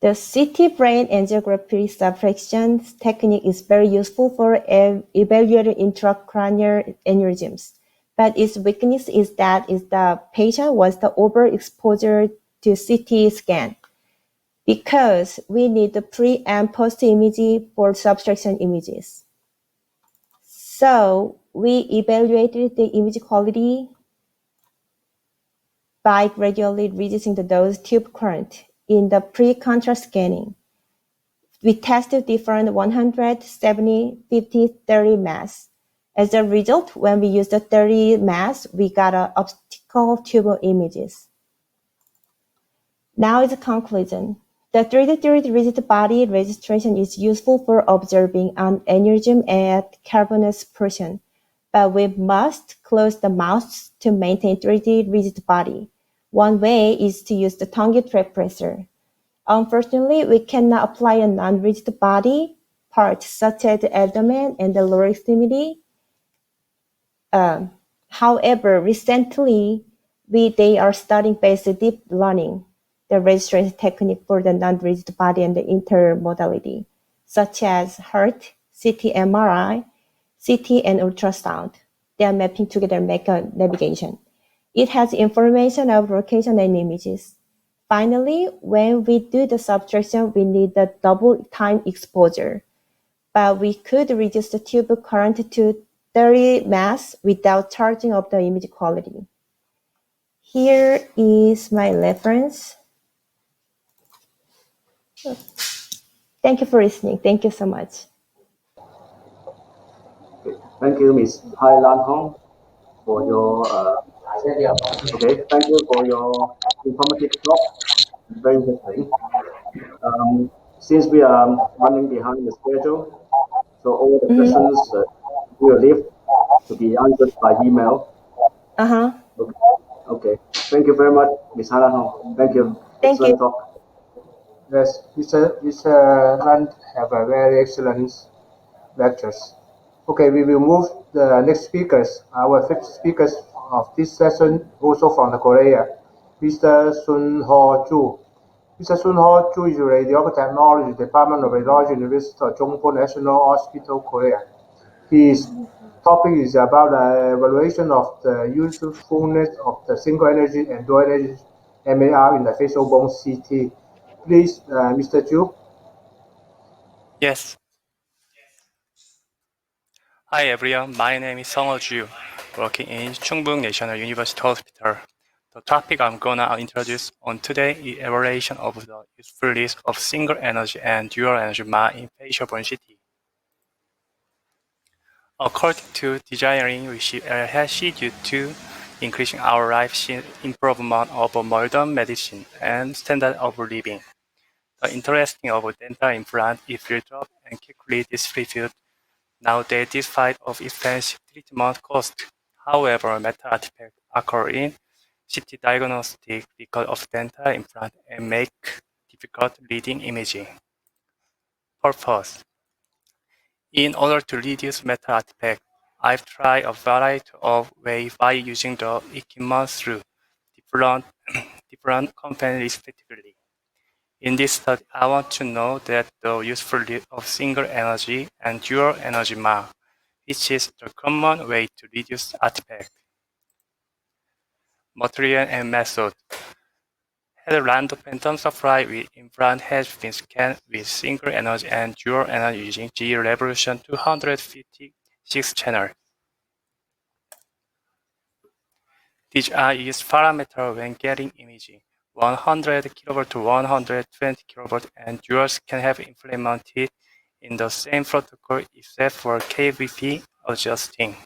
The CT brain angiography subtraction technique is very useful for evaluating intracranial aneurysms, but its weakness is that the patient was the overexposure to CT scan, because we need the pre and post image for subtraction images. So we evaluated the image quality by gradually reducing the dose tube current in the pre-contrast scanning. We tested different 100, 70, 50, 30 masks. As a result, when we used the 30 masks, we got optical tubal images. Now is a conclusion. The 3D rigid body registration is useful for observing an aneurysm at cavernous portion, but we must close the mouth to maintain 3D rigid body. One way is to use the tongue trap pressor. Unfortunately, we cannot apply a non-rigid body part such as the abdomen and the lower extremity. However, recently, they are studying basic deep learning, the registration technique for the non-rigid body and the intermodality, such as heart, CT MRI, CT and ultrasound. They are mapping together make a navigation. It has information of location and images. Finally, when we do the subtraction, we need the double time exposure, but we could reduce the tube current to 30 mass without charging up the image quality. Here is my reference. Thank you for listening. Thank you so much. Thank you, Ms. Hai Lan Hong, for your thank you for your informative talk. Very interesting. Since we are running behind the schedule, so all the questions will leave to be answered by email. Okay. Thank you very much, Ms. Hai Lan Hong. Thank you. Thank you. Talk. Yes, Mr. Rand have a very excellent lectures. Okay, we will move the next speakers. Our fifth speakers of this session also from the Korea, Mr. Sun Ho Chu. Mr. Sun Ho Chu is Radiological Technology, Department of Radiology, University of Jongpo National Hospital, Korea. His topic is about the evaluation of the usefulness of the single energy and dual energy MAR in the facial bone CT. Please, Mr. Chu. Yes. Hi everyone, my name is Sung Ju, working in Chungbuk National University Hospital. The topic I'm gonna introduce on today is evaluation of the usefulness of single energy and dual energy MAR in facial bone CT. According to designing, we have scheduled to increasing our life improvement of modern medicine and standard of living. The interesting of dental implant is built up and quickly distributed. Nowadays, despite of expensive treatment cost, however, meta artifacts occur in CT diagnostic because of dental implant and make difficult reading imaging. Purpose. In order to reduce meta artifact, I've tried a variety of ways by using the equipment through different companies respectively. In this study, I want to know that the usefulness of single energy and dual energy MAR, which is the common way to reduce artifact. Material and method. Had random phantom supply with implant has been scanned with single energy and dual energy using G resolution 256 channel. These are used parameters when getting imaging. 100 kV to 120 kV and duals can have implemented in the same protocol except for KVP adjusting.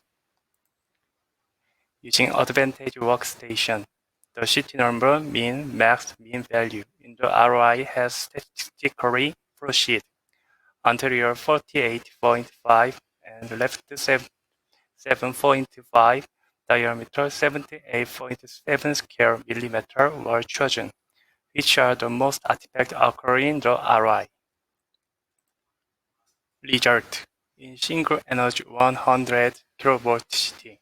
Using Advantage Workstation, the CT number, mean, max, mean value in the ROI has statistically proceeded. Anterior 48.5 and left 7.5, diameter 78.7 square millimeter were chosen, which are the most artifacts occurring in the ROI. Result. In single energy 100 kV CT,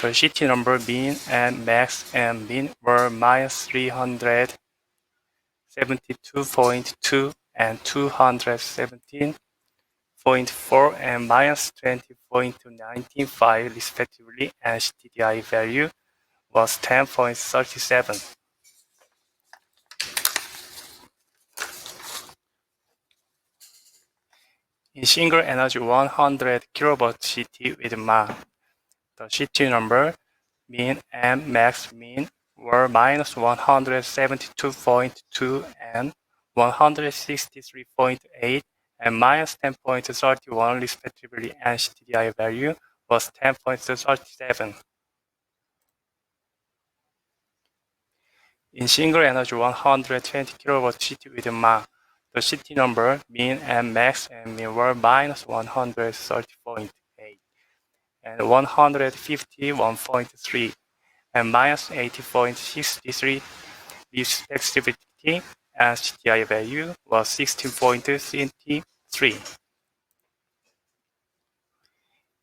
the CT number mean and max and mean were minus 372.2 and 217.4 and minus 20.95 respectively, and CTDI value was 10.37. In single energy 100 kV CT with MAR, the CT number, mean and max mean were minus 172.2 and 163.8 and minus 10.31 respectively, and CTDI value was 10.37. In single energy 120 kilowatt city with Ma, the city number, mean and max and mean were minus 130.8 and 151.3 and minus 80.63 respectively, and CTI value was 16.33.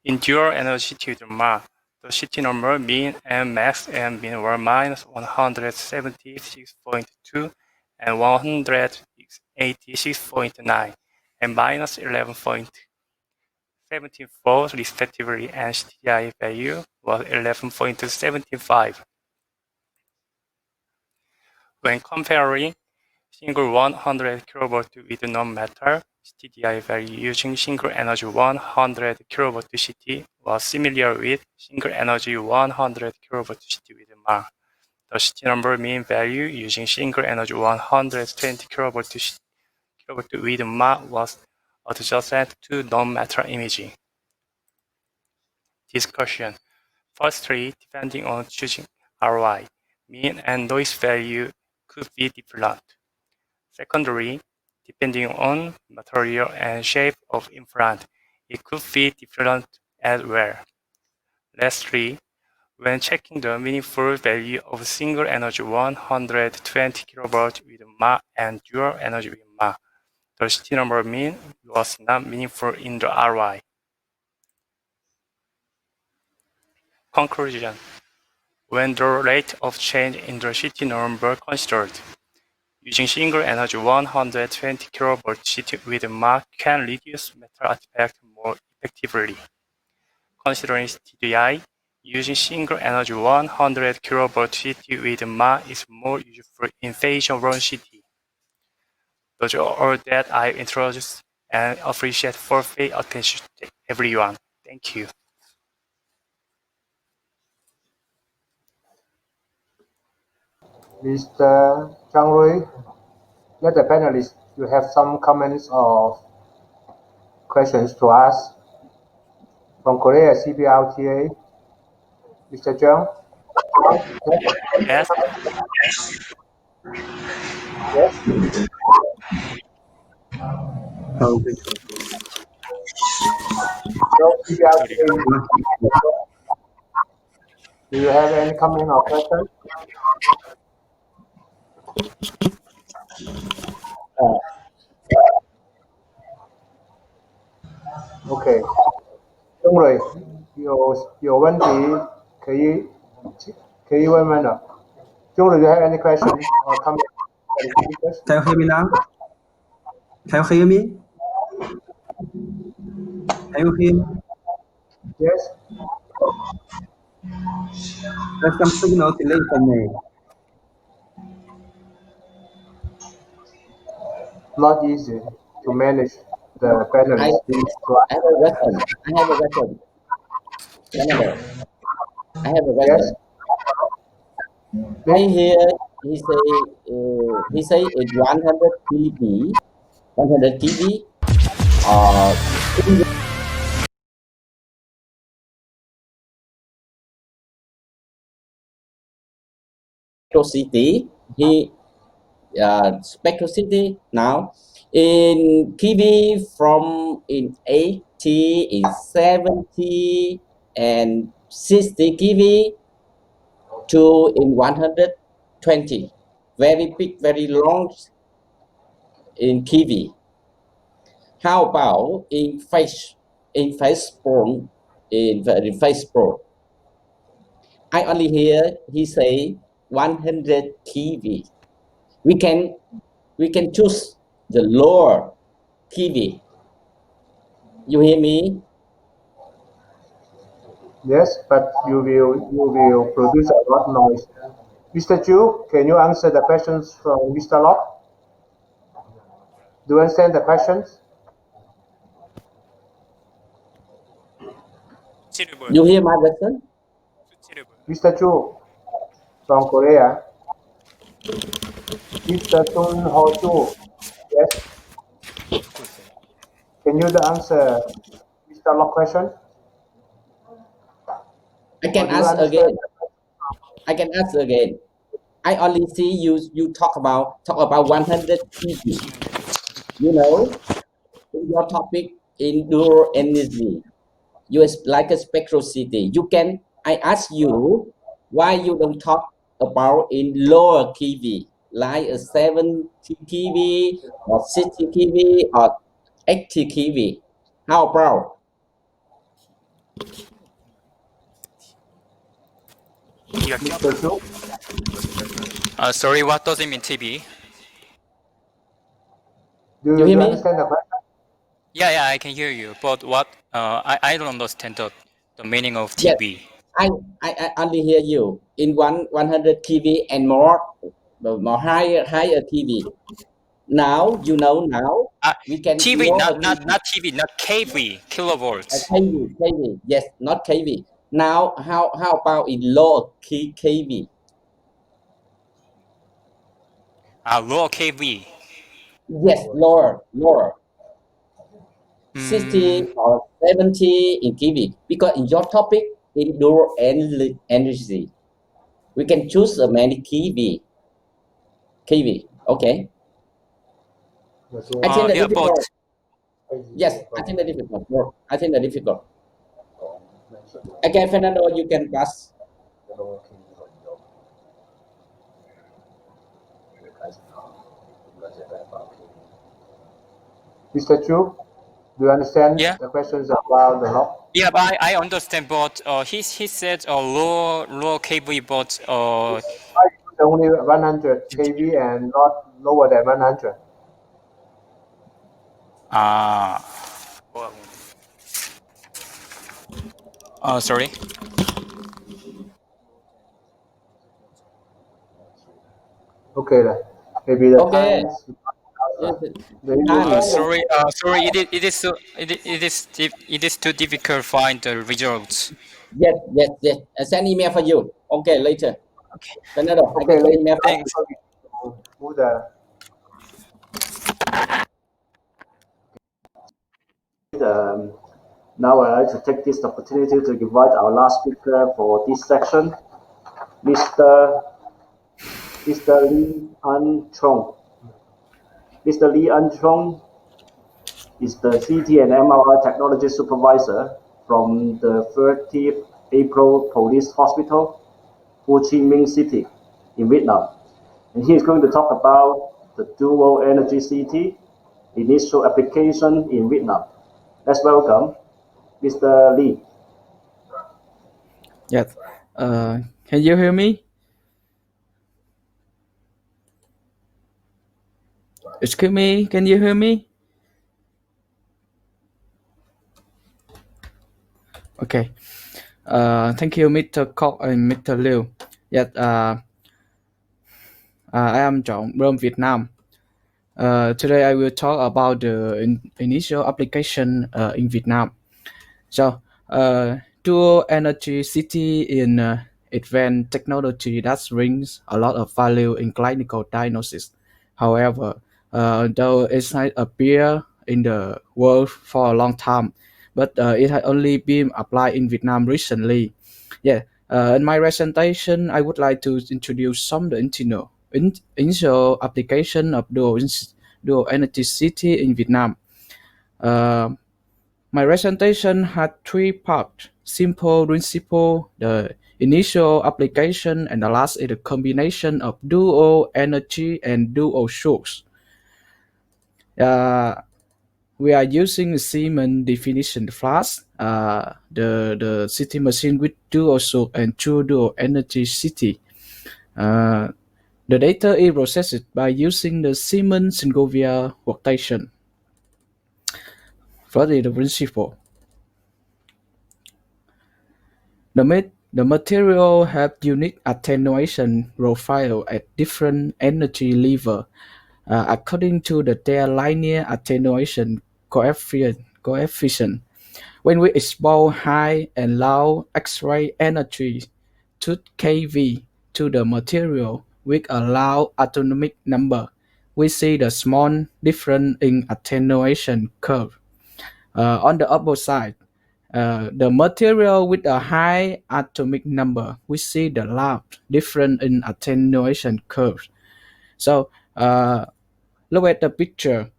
In dual energy to Ma, the city number, mean and max and mean were minus 176.2 and 186.9 and minus 11.74 respectively, and CTI value was 11.75. When comparing single 100 kilowatt with non-metal, TDI value using single energy 100 kilowatt CT was similar with single energy 100 kilowatt CT with Ma. The CT number mean value using single energy 120 kilowatt with Ma was adjusted to non-metal imaging. Discussion. Firstly, depending on choosing ROI, mean and noise value could be different. Secondly, depending on material and shape of implant, it could be different as well. Lastly, when checking the meaningful value of single energy 120 kV with Ma and dual energy with Ma, the CT number mean was not meaningful in the ROI. Conclusion. When the rate of change in the CT number considered, using single energy 120 kV CT with Ma can reduce metal artifact more effectively. Considering TDI, using single energy 100 kV CT with Ma is more useful in phase-run CT. Those are all that I introduced and appreciate for pay attention to everyone. Thank you. Mr. Zhang Rui, let the panelists, you have some comments or questions to ask from Korea CBRTA. Mr. Zhang? Yes. Yes. So, CBRTA, do you have any comment or question? OK， 钟蕊，有问题可以问问了。钟蕊， do you have any question or comment? Can you hear me now? Can you hear me? Can you hear me? Yes. There's some signal delay for me. Not easy to manage the panelists. I have a question. Canada. I have a question. Yes. I hear he say it's 100 kV, 100 kV. Spectrosity. Spectrosity now in kV from in 80, in 70, and 60 kV to in 120. Very big, very long in kV. How about in phase probe? I only hear he say 100 kV. We can choose the lower kV. You hear me? Yes, but you will produce a lot of noise. Mr. Chu, can you answer the questions from Mr. Locke? Do you understand the questions? You hear my question? Mr. Chu, from Korea. Mr. Sun Ho Chu. Yes. Can you answer Mr. Locke question? I can Or do you ask understand? again. I can ask again. I only see you talk about 100 TV. You know, in your topic indoor energy, you is like a spectrosity. You can. I ask you why you don't talk about in lower KV, like a 70 kV or 60 kV or 80 kV. How about? Mr. Chu? Sorry, what does it mean TB? Do You hear you me? understand the question? Yeah, I can hear you. But what? I don't understand the meaning of Yes. TB. I only hear you in 100 kV and more higher kV. Now you know now we can TV, lower not TV, not kV, kilovolts. kV. Yes, not kV. Now how about in lower kV? Low kV. Yes, lower. 60 or 70 in kV because in your topic indoor energy we can choose a many kV. Okay. I think the Yeah, but difficult. Yes, I think the difficult. No, I think the difficult. Okay, Fernando, you can pass. Mr. Chu, do you understand yeah, the questions about the law? yeah, but I understand. But he said low kV, but Only 100 kV and not lower than 100. Sorry. Okay, maybe the Okay. times. Sorry. It is too difficult to find the results. Yes. I send email for you. Okay, later. Okay. Fernando, I Okay, can send email for you. Thanks. Who the Now I'd like to take this opportunity to invite our last speaker for this section, Mr. Lee An Chong. Mr. Lee An Chong is the CT and MRI technology supervisor from the 30th April Police Hospital, Ho Chi Minh City in Vietnam. And he is going to talk about the dual energy CT initial application in Vietnam. Let's welcome Mr. Lee. Yes. Can you hear me? Excuse me, can you hear me? Okay. Thank you, Mr. Koch and Mr. Liu. Yes. I am Chong from Vietnam. Today I will talk about the initial application in Vietnam. So, dual energy city in advanced technology that brings a lot of value in clinical diagnosis. However, though it has appeared in the world for a long time, but it has only been applied in Vietnam recently. Yeah. In my presentation, I would like to introduce some of the initial application of dual energy city in Vietnam. My presentation had three parts: simple principle, the initial application, and the last is the combination of dual energy and dual source. We are using the Siemens definition flash, the city machine with dual source and two dual energy city. The data is processed by using the Siemens single-via workstation. First is the principle. The material have unique attenuation profile at different energy level according to their linear attenuation coefficient. When we expose high and low X-ray energy to kV, to the material with a low atomic number, we see the small difference in attenuation curve. On the upper side, the material with a high atomic number, we see the large difference in attenuation curve. So look at the picture.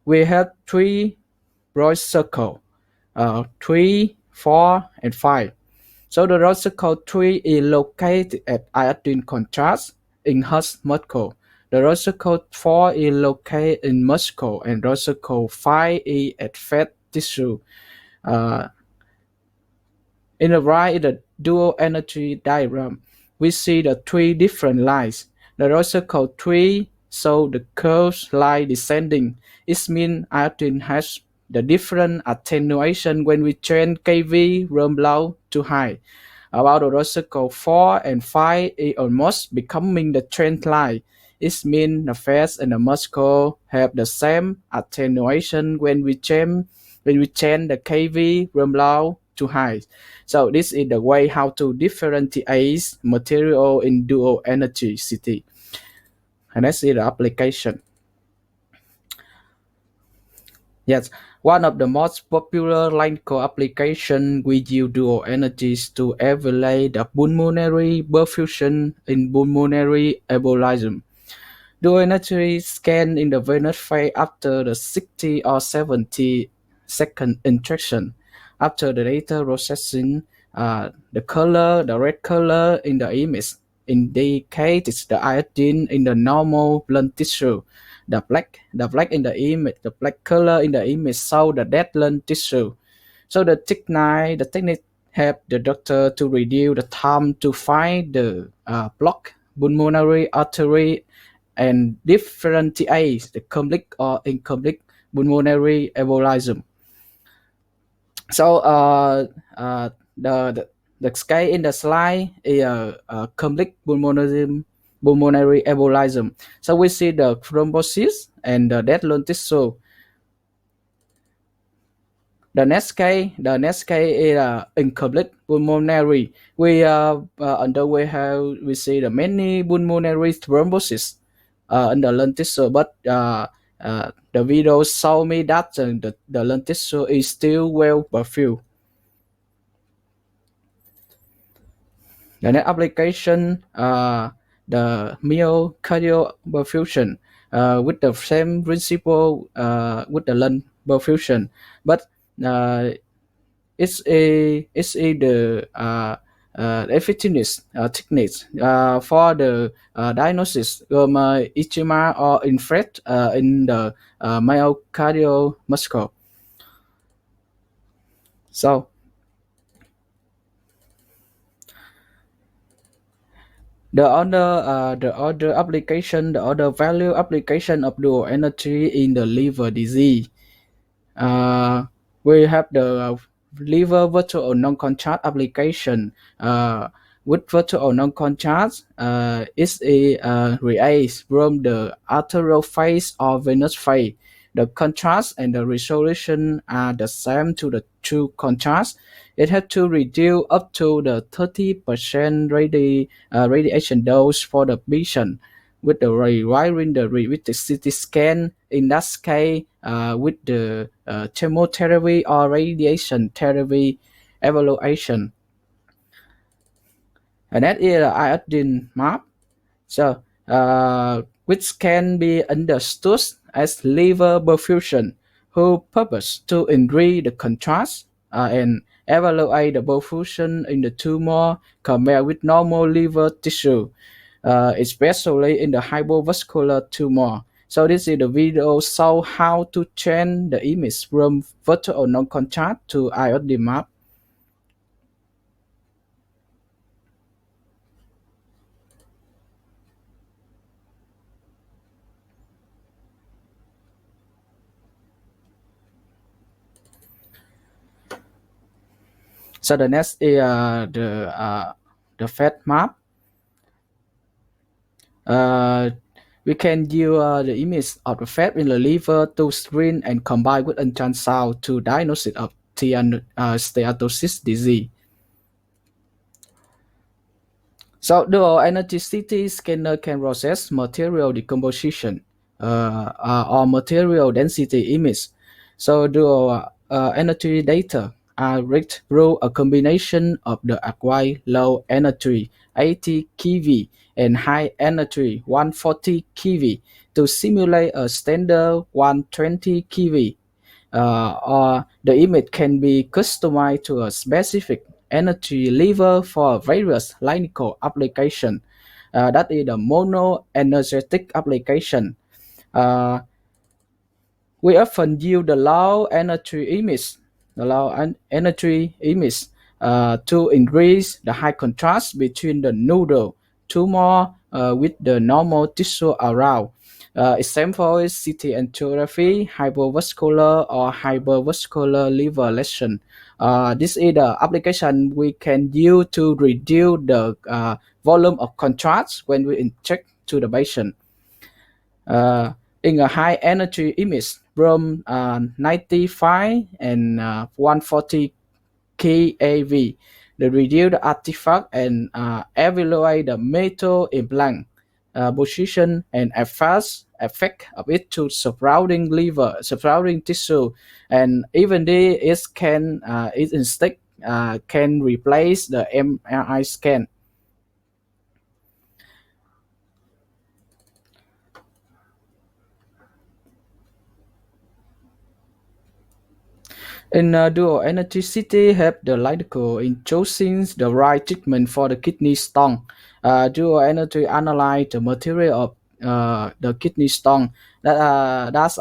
We have three broad circles, 3, 4, and 5. So the broad circle 3 is located at iodine contrast in heart muscle. The broad circle 4 is located in muscle, and broad circle 5 is at fat tissue. In the right, the dual energy diagram, we see the three different lines. The broad circle 3 shows the curved line descending. It means iodine has the different attenuation when we change kV from low to high. About the broad circle 4 and 5 is almost becoming the trend line. It means the fat and the muscle have the same attenuation when we change the kV from low to high. So this is the way how to differentiate material in dual energy city. And let's see the application. Yes, one of the most popular clinical applications we use dual energies to evaluate the pulmonary perfusion in pulmonary embolism. Dual energy scan in the venous phase after the 60 or 70 second injection. After the data processing, the red color in the image indicates the iodine in the normal blood tissue. The black in the image, the black color in the image show the dead blood tissue. So the technique help the doctor to reduce the time to find the blocked pulmonary artery and differentiate the complete or incomplete pulmonary embolism. So the scale in the slide is complete pulmonary embolism. So we see the thrombosis and the dead lung tissue. The next case is incomplete pulmonary. We see the many pulmonary thrombosis in the lung tissue, but the video show me that the lung tissue is still well perfused. The next application, the myocardial perfusion, with the same principle with the lung perfusion, but it's the effectiveness techniques for the diagnosis of edema or infect in the myocardial muscle. So the other value application of dual energy in the liver disease. We have the liver virtual non-contrast application. With virtual non-contrast, it's a rays from the arterial phase or venous phase. The contrast and the resolution are the same to the true contrast. It has to reduce up to the 30% radiation dose for the patient with the rewiring with the CT scan. In that case, with the chemotherapy or radiation therapy evaluation. And that is the iodine map. So, which can be understood as liver perfusion, whose purpose to increase the contrast and evaluate the perfusion in the tumor compared with normal liver tissue, especially in the hypovascular tumor. So this is the video show how to change the image from virtual non-contrast to iodine map. So the next is the fat map. We can use the image of the fat in the liver to screen and combine with ultrasound to diagnose of steatosis disease. So dual energy CT scanner can process material decomposition or material density image. So dual energy data are read through a combination of the acquired low energy 80 kV and high energy 140 kV to simulate a standard 120 kV. Or the image can be customized to a specific energy level for various clinical application. That is the mono-energetic application. Uh, we often use the low energy image to increase the high contrast between the nodal tumor with the normal tissue around. Example is CT angiography, hypovascular or hypervascular liver lesion. This is the application we can use to reduce the volume of contrast when we inject to the patient. In a high energy image from 95 and 140 kAV, they reduce the artifact and evaluate the metal implant position and effect of it to surrounding tissue, and even though it instead can replace the MRI scan. In dual energy CT help the radical in choosing the right treatment for the kidney stone. Dual energy analyze the material of the kidney stone that's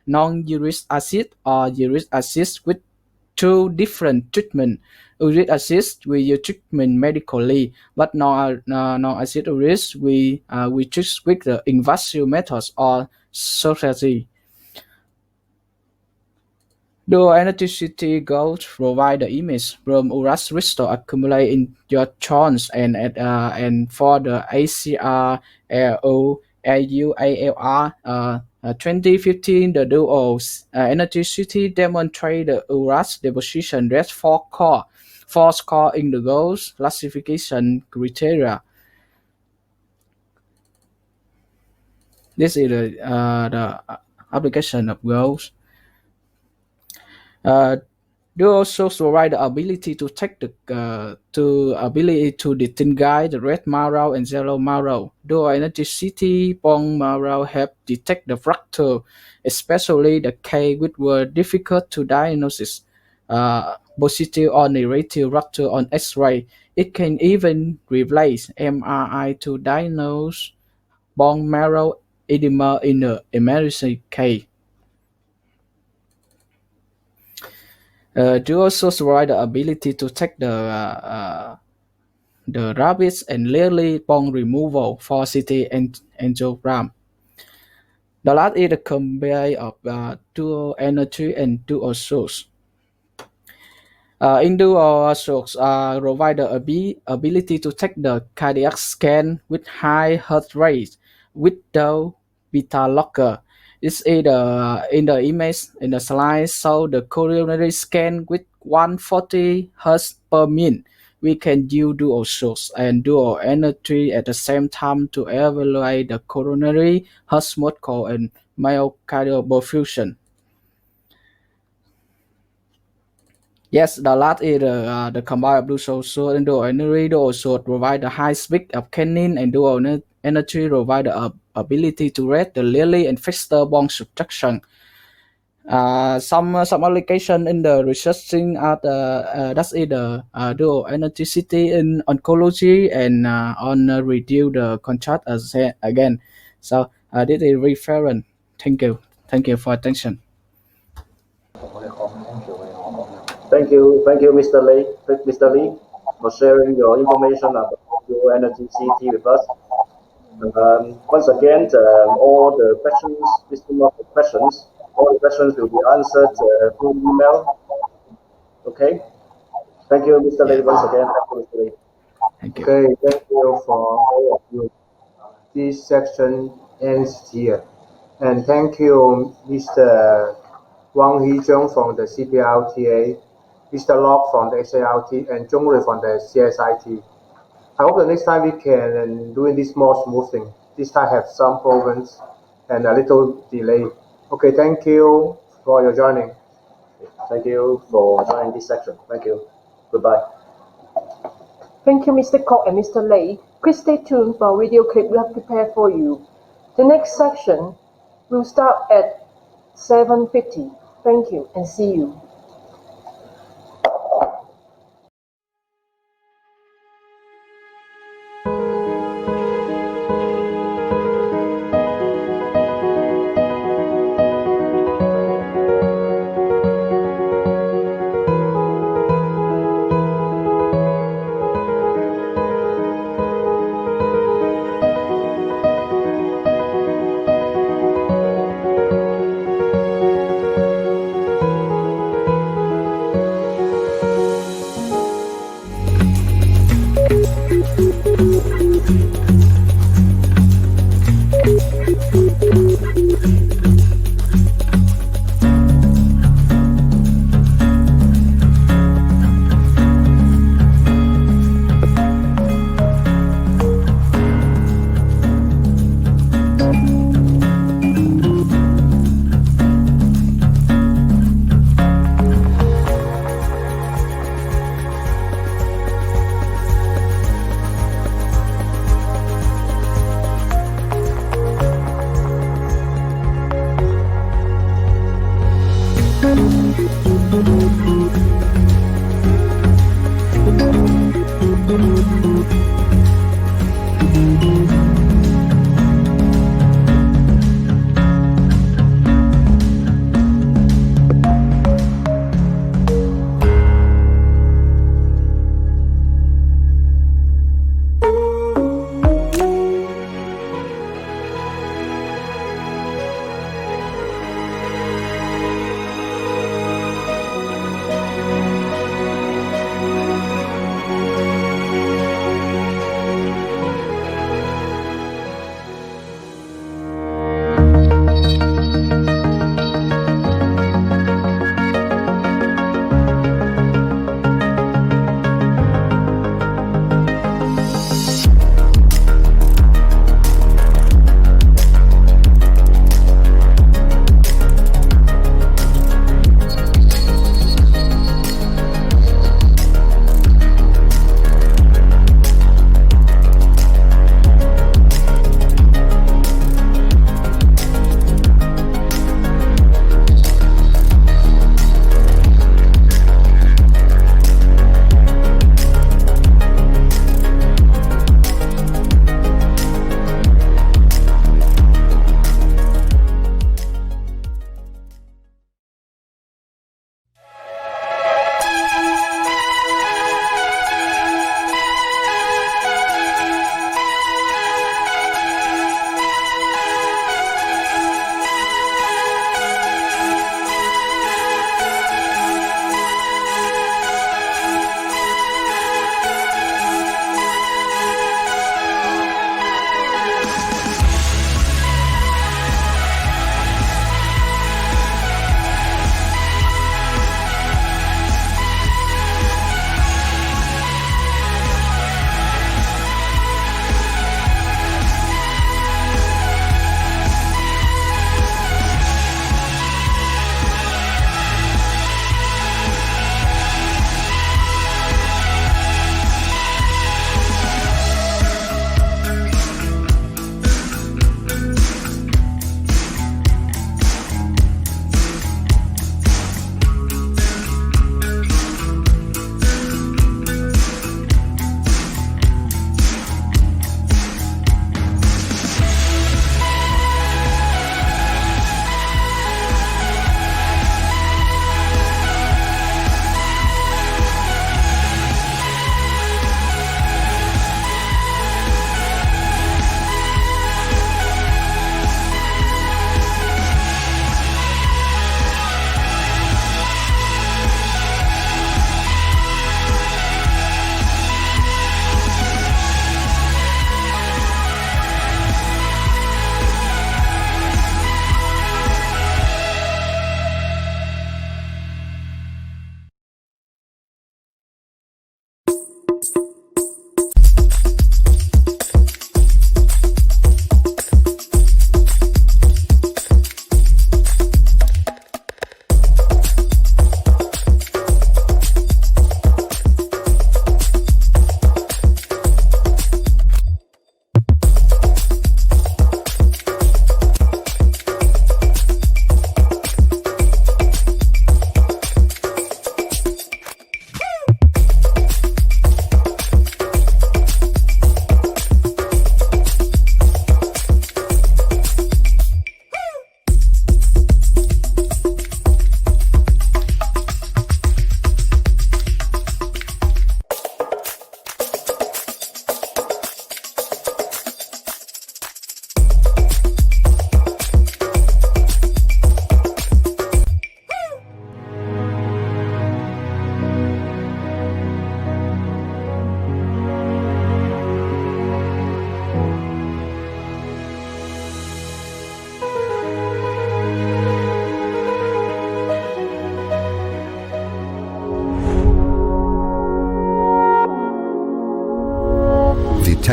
non-uric acid or uric acid with two different treatment. Uric acid we use treatment medically, but non-acid uric we treat with the invasive methods or surgery. Dual energy CT goals provide the image from uric crystal accumulate in your joints and for the ACR, LO, AU, ALR 2015, the dual energy CT demonstrate the uric deposition rate four score in the goals classification criteria. This is the application of goals. They also provide the ability to ability to distinguish the red marrow and yellow marrow. Dual energy CT bone marrow help detect the fracture, especially the case which were difficult to diagnose. Positive or negative fracture on X-ray. It can even replace MRI to diagnose bone marrow edema in the emergency case. They also provide the ability to take the rabbits and yearly bone removal for CT angiogram. The last is the combination of dual energy and dual source. In dual source provide the ability to take the cardiac scan with high heart rate without beta blocker. This is in the image in the slide show the coronary scan with 140 Hz per minute. We can use dual source and dual energy at the same time to evaluate the coronary, heart muscle, and myocardial perfusion. Yes, the last is the combined blue source and dual energy. Dual source provide the high speed of scanning, and dual energy provide the ability to read the really and faster bone structure. Some application in the researching at that's is the dual energy CT in oncology and on reduce the contrast again. So this is reference. Thank you for attention. Thank you, Mr. Lee, for sharing your information about dual energy CT with us. Once again, all the questions, all the questions will be answered through email. Okay. Thank you, Mr. Lee, once again. Thank you, Mr. Lee. Okay, thank you for all of you. This section ends here. And thank you, Mr. Wang Hee-jung from the CPRTA, Mr. Locke from the SART, and Zhongri from the CSIT. I hope the next time we can doing this more smoothly. This time have some problems and a little delay. Okay, thank you for your joining. Thank you for joining this section. Thank you. Goodbye. Thank you, Mr. Kok and Mr. Lei. Please stay tuned for a video clip we have prepared for you. The next section will start at 7:50. Thank you and see you.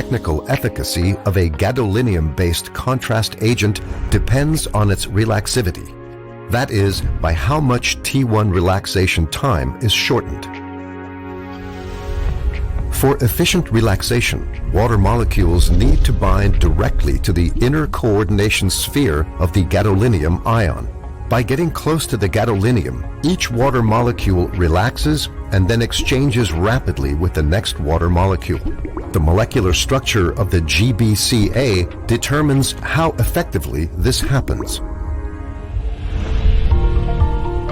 technical efficacy of a gadolinium-based contrast agent depends on its relaxivity. That is, by how much T1 relaxation time is shortened. For efficient relaxation, water molecules need to bind directly to the inner coordination sphere of the gadolinium ion. By getting close to the gadolinium, each water molecule relaxes and then exchanges rapidly with the next water molecule. The molecular structure of the GBCA determines how effectively this happens.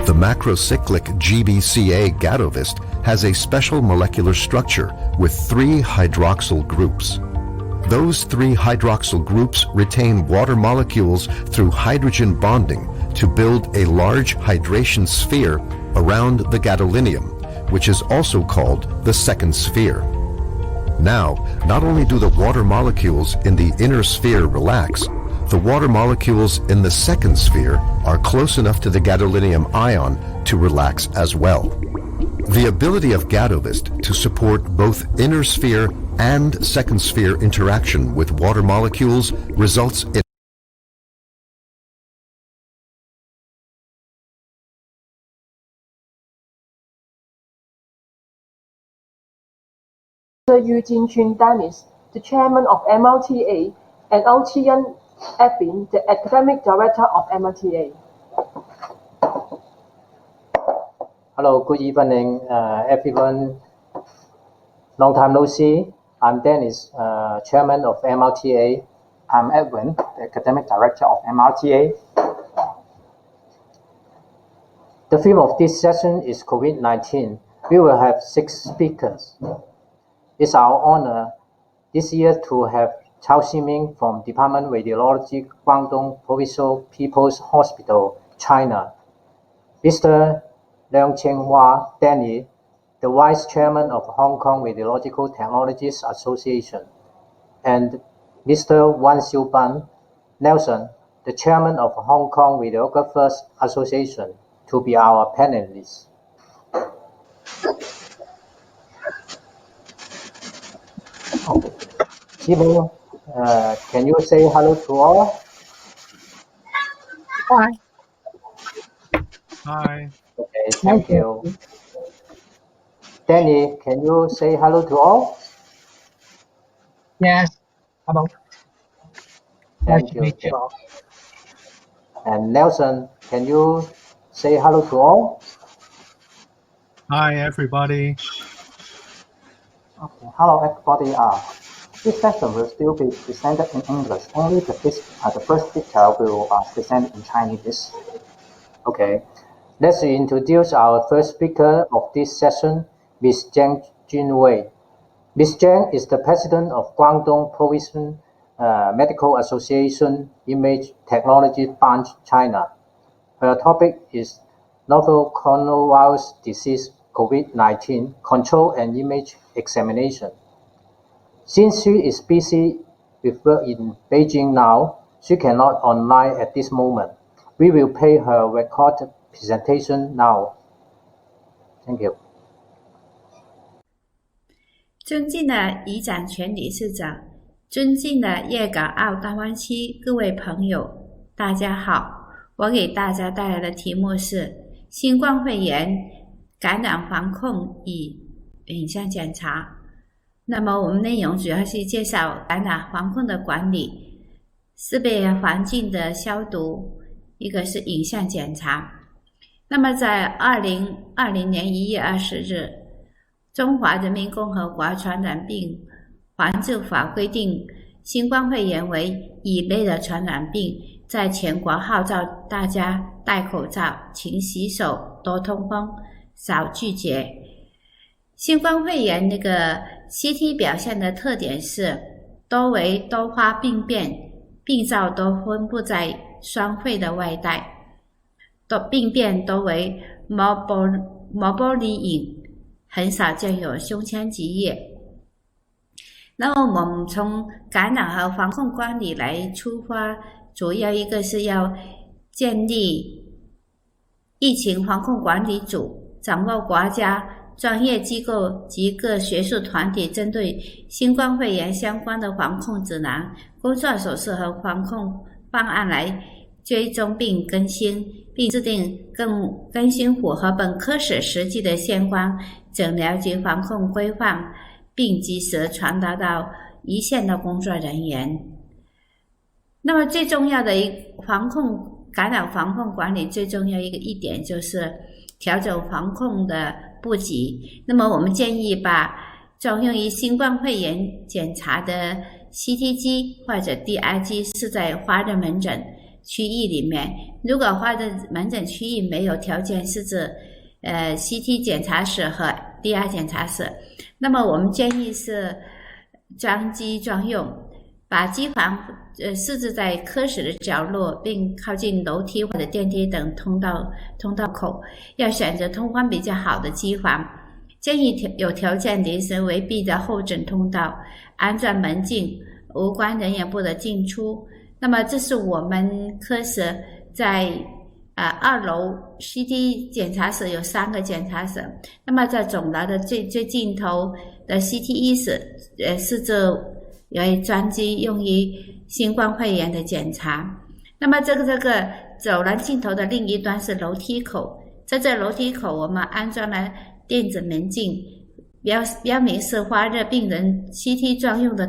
The macrocyclic GBCA Gadovist has a special molecular structure with 3 hydroxyl groups. Those 3 hydroxyl groups retain water molecules through hydrogen bonding to build a large hydration sphere around the gadolinium, which is also called the second sphere. Now, not only do the water molecules in the inner sphere relax, the water molecules in the second sphere are close enough to the gadolinium ion to relax as well. The ability of Gadovist to support both inner sphere and second sphere interaction with water molecules results in Mr. Eugene Chun Dennis, the chairman of MRTA, and Outian Ebin, the academic director of MRTA. Hello, good evening, everyone. Long time no see. I'm Dennis, chairman of MRTA. I'm Edwin, the academic director of MRTA. The theme of this session is COVID-19. We will have 6 speakers. It's our honor this year to have Chao Ximing from Department of Radiology, Guangdong Provincial People's Hospital, China. Mr. Leung Cheng-Hua Danny, the Vice Chairman of Hong Kong Radiological Technologists Association, and Mr. Wan Xiuban Nelson, the Chairman of Hong Kong Radiographers Association, to be our panelists. Ximing, can you say hello to all? Hi. Hi. Okay, thank you. Danny, can you say hello to all? Yes. Hello. Thank you. And Nelson, can you say hello to all? Hi, everybody. Okay. Hello, everybody. This session will still be presented in English. Only the first speaker will present in Chinese. Okay. Let's introduce our first speaker of this session, Ms. Zhang Junwei. Ms. Zhang is the president of Guangdong Provincial Medical Association Image Technology Branch, China. Her topic is novel coronavirus disease COVID-19 control and image examination. Since she is busy with work in Beijing now, she cannot online at this moment. We will play her recorded presentation now. Thank you. 尊敬的遗展全理事长，尊敬的粤港澳大湾区各位朋友，大家好。我给大家带来的题目是新冠肺炎感染防控与影像检查。那么我们内容主要是介绍感染防控的管理，设备环境的消毒，一个是影像检查。那么在2020年1月20日，中华人民共和国传染病防治法规定，新冠肺炎为乙类的传染病，在全国号召大家戴口罩、勤洗手、多通风、少聚集。新冠肺炎那个 CT 表现的特点是多为多发病变，病灶都分布在双肺的外带，病变多为毛玻璃影，很少见有胸腔积液。那么我们从感染和防控管理来出发，主要一个是要建立疫情防控管理组，掌握国家专业机构及各学术团体针对新冠肺炎相关的防控指南、工作手册和防控方案来追踪并更新，并制定更新符合本科室实际的相关诊疗及防控规范，并及时传达到一线的工作人员。那么最重要的感染防控管理最重要一点就是调整防控的布局。那么我们建议把专用于新冠肺炎检查的 CT 机或者 DI 机设在发热门诊区域里面。如果发热门诊区域没有条件设置CT 检查室和 DI 检查室，那么我们建议是专机专用，把机房设置在科室的角落，并靠近楼梯或者电梯等通道口，要选择通风比较好的机房。建议有条件临时围闭的候诊通道，安装门禁，无关人员不得进出。那么这是我们科室在2楼 CT 检查室有3个检查室，那么在总楼的最尽头的 CT 室设置为专机，用于新冠肺炎的检查。那么这个走廊尽头的另一端是楼梯口，在这楼梯口我们安装了电子门禁，标明是发热病人 CT 专用的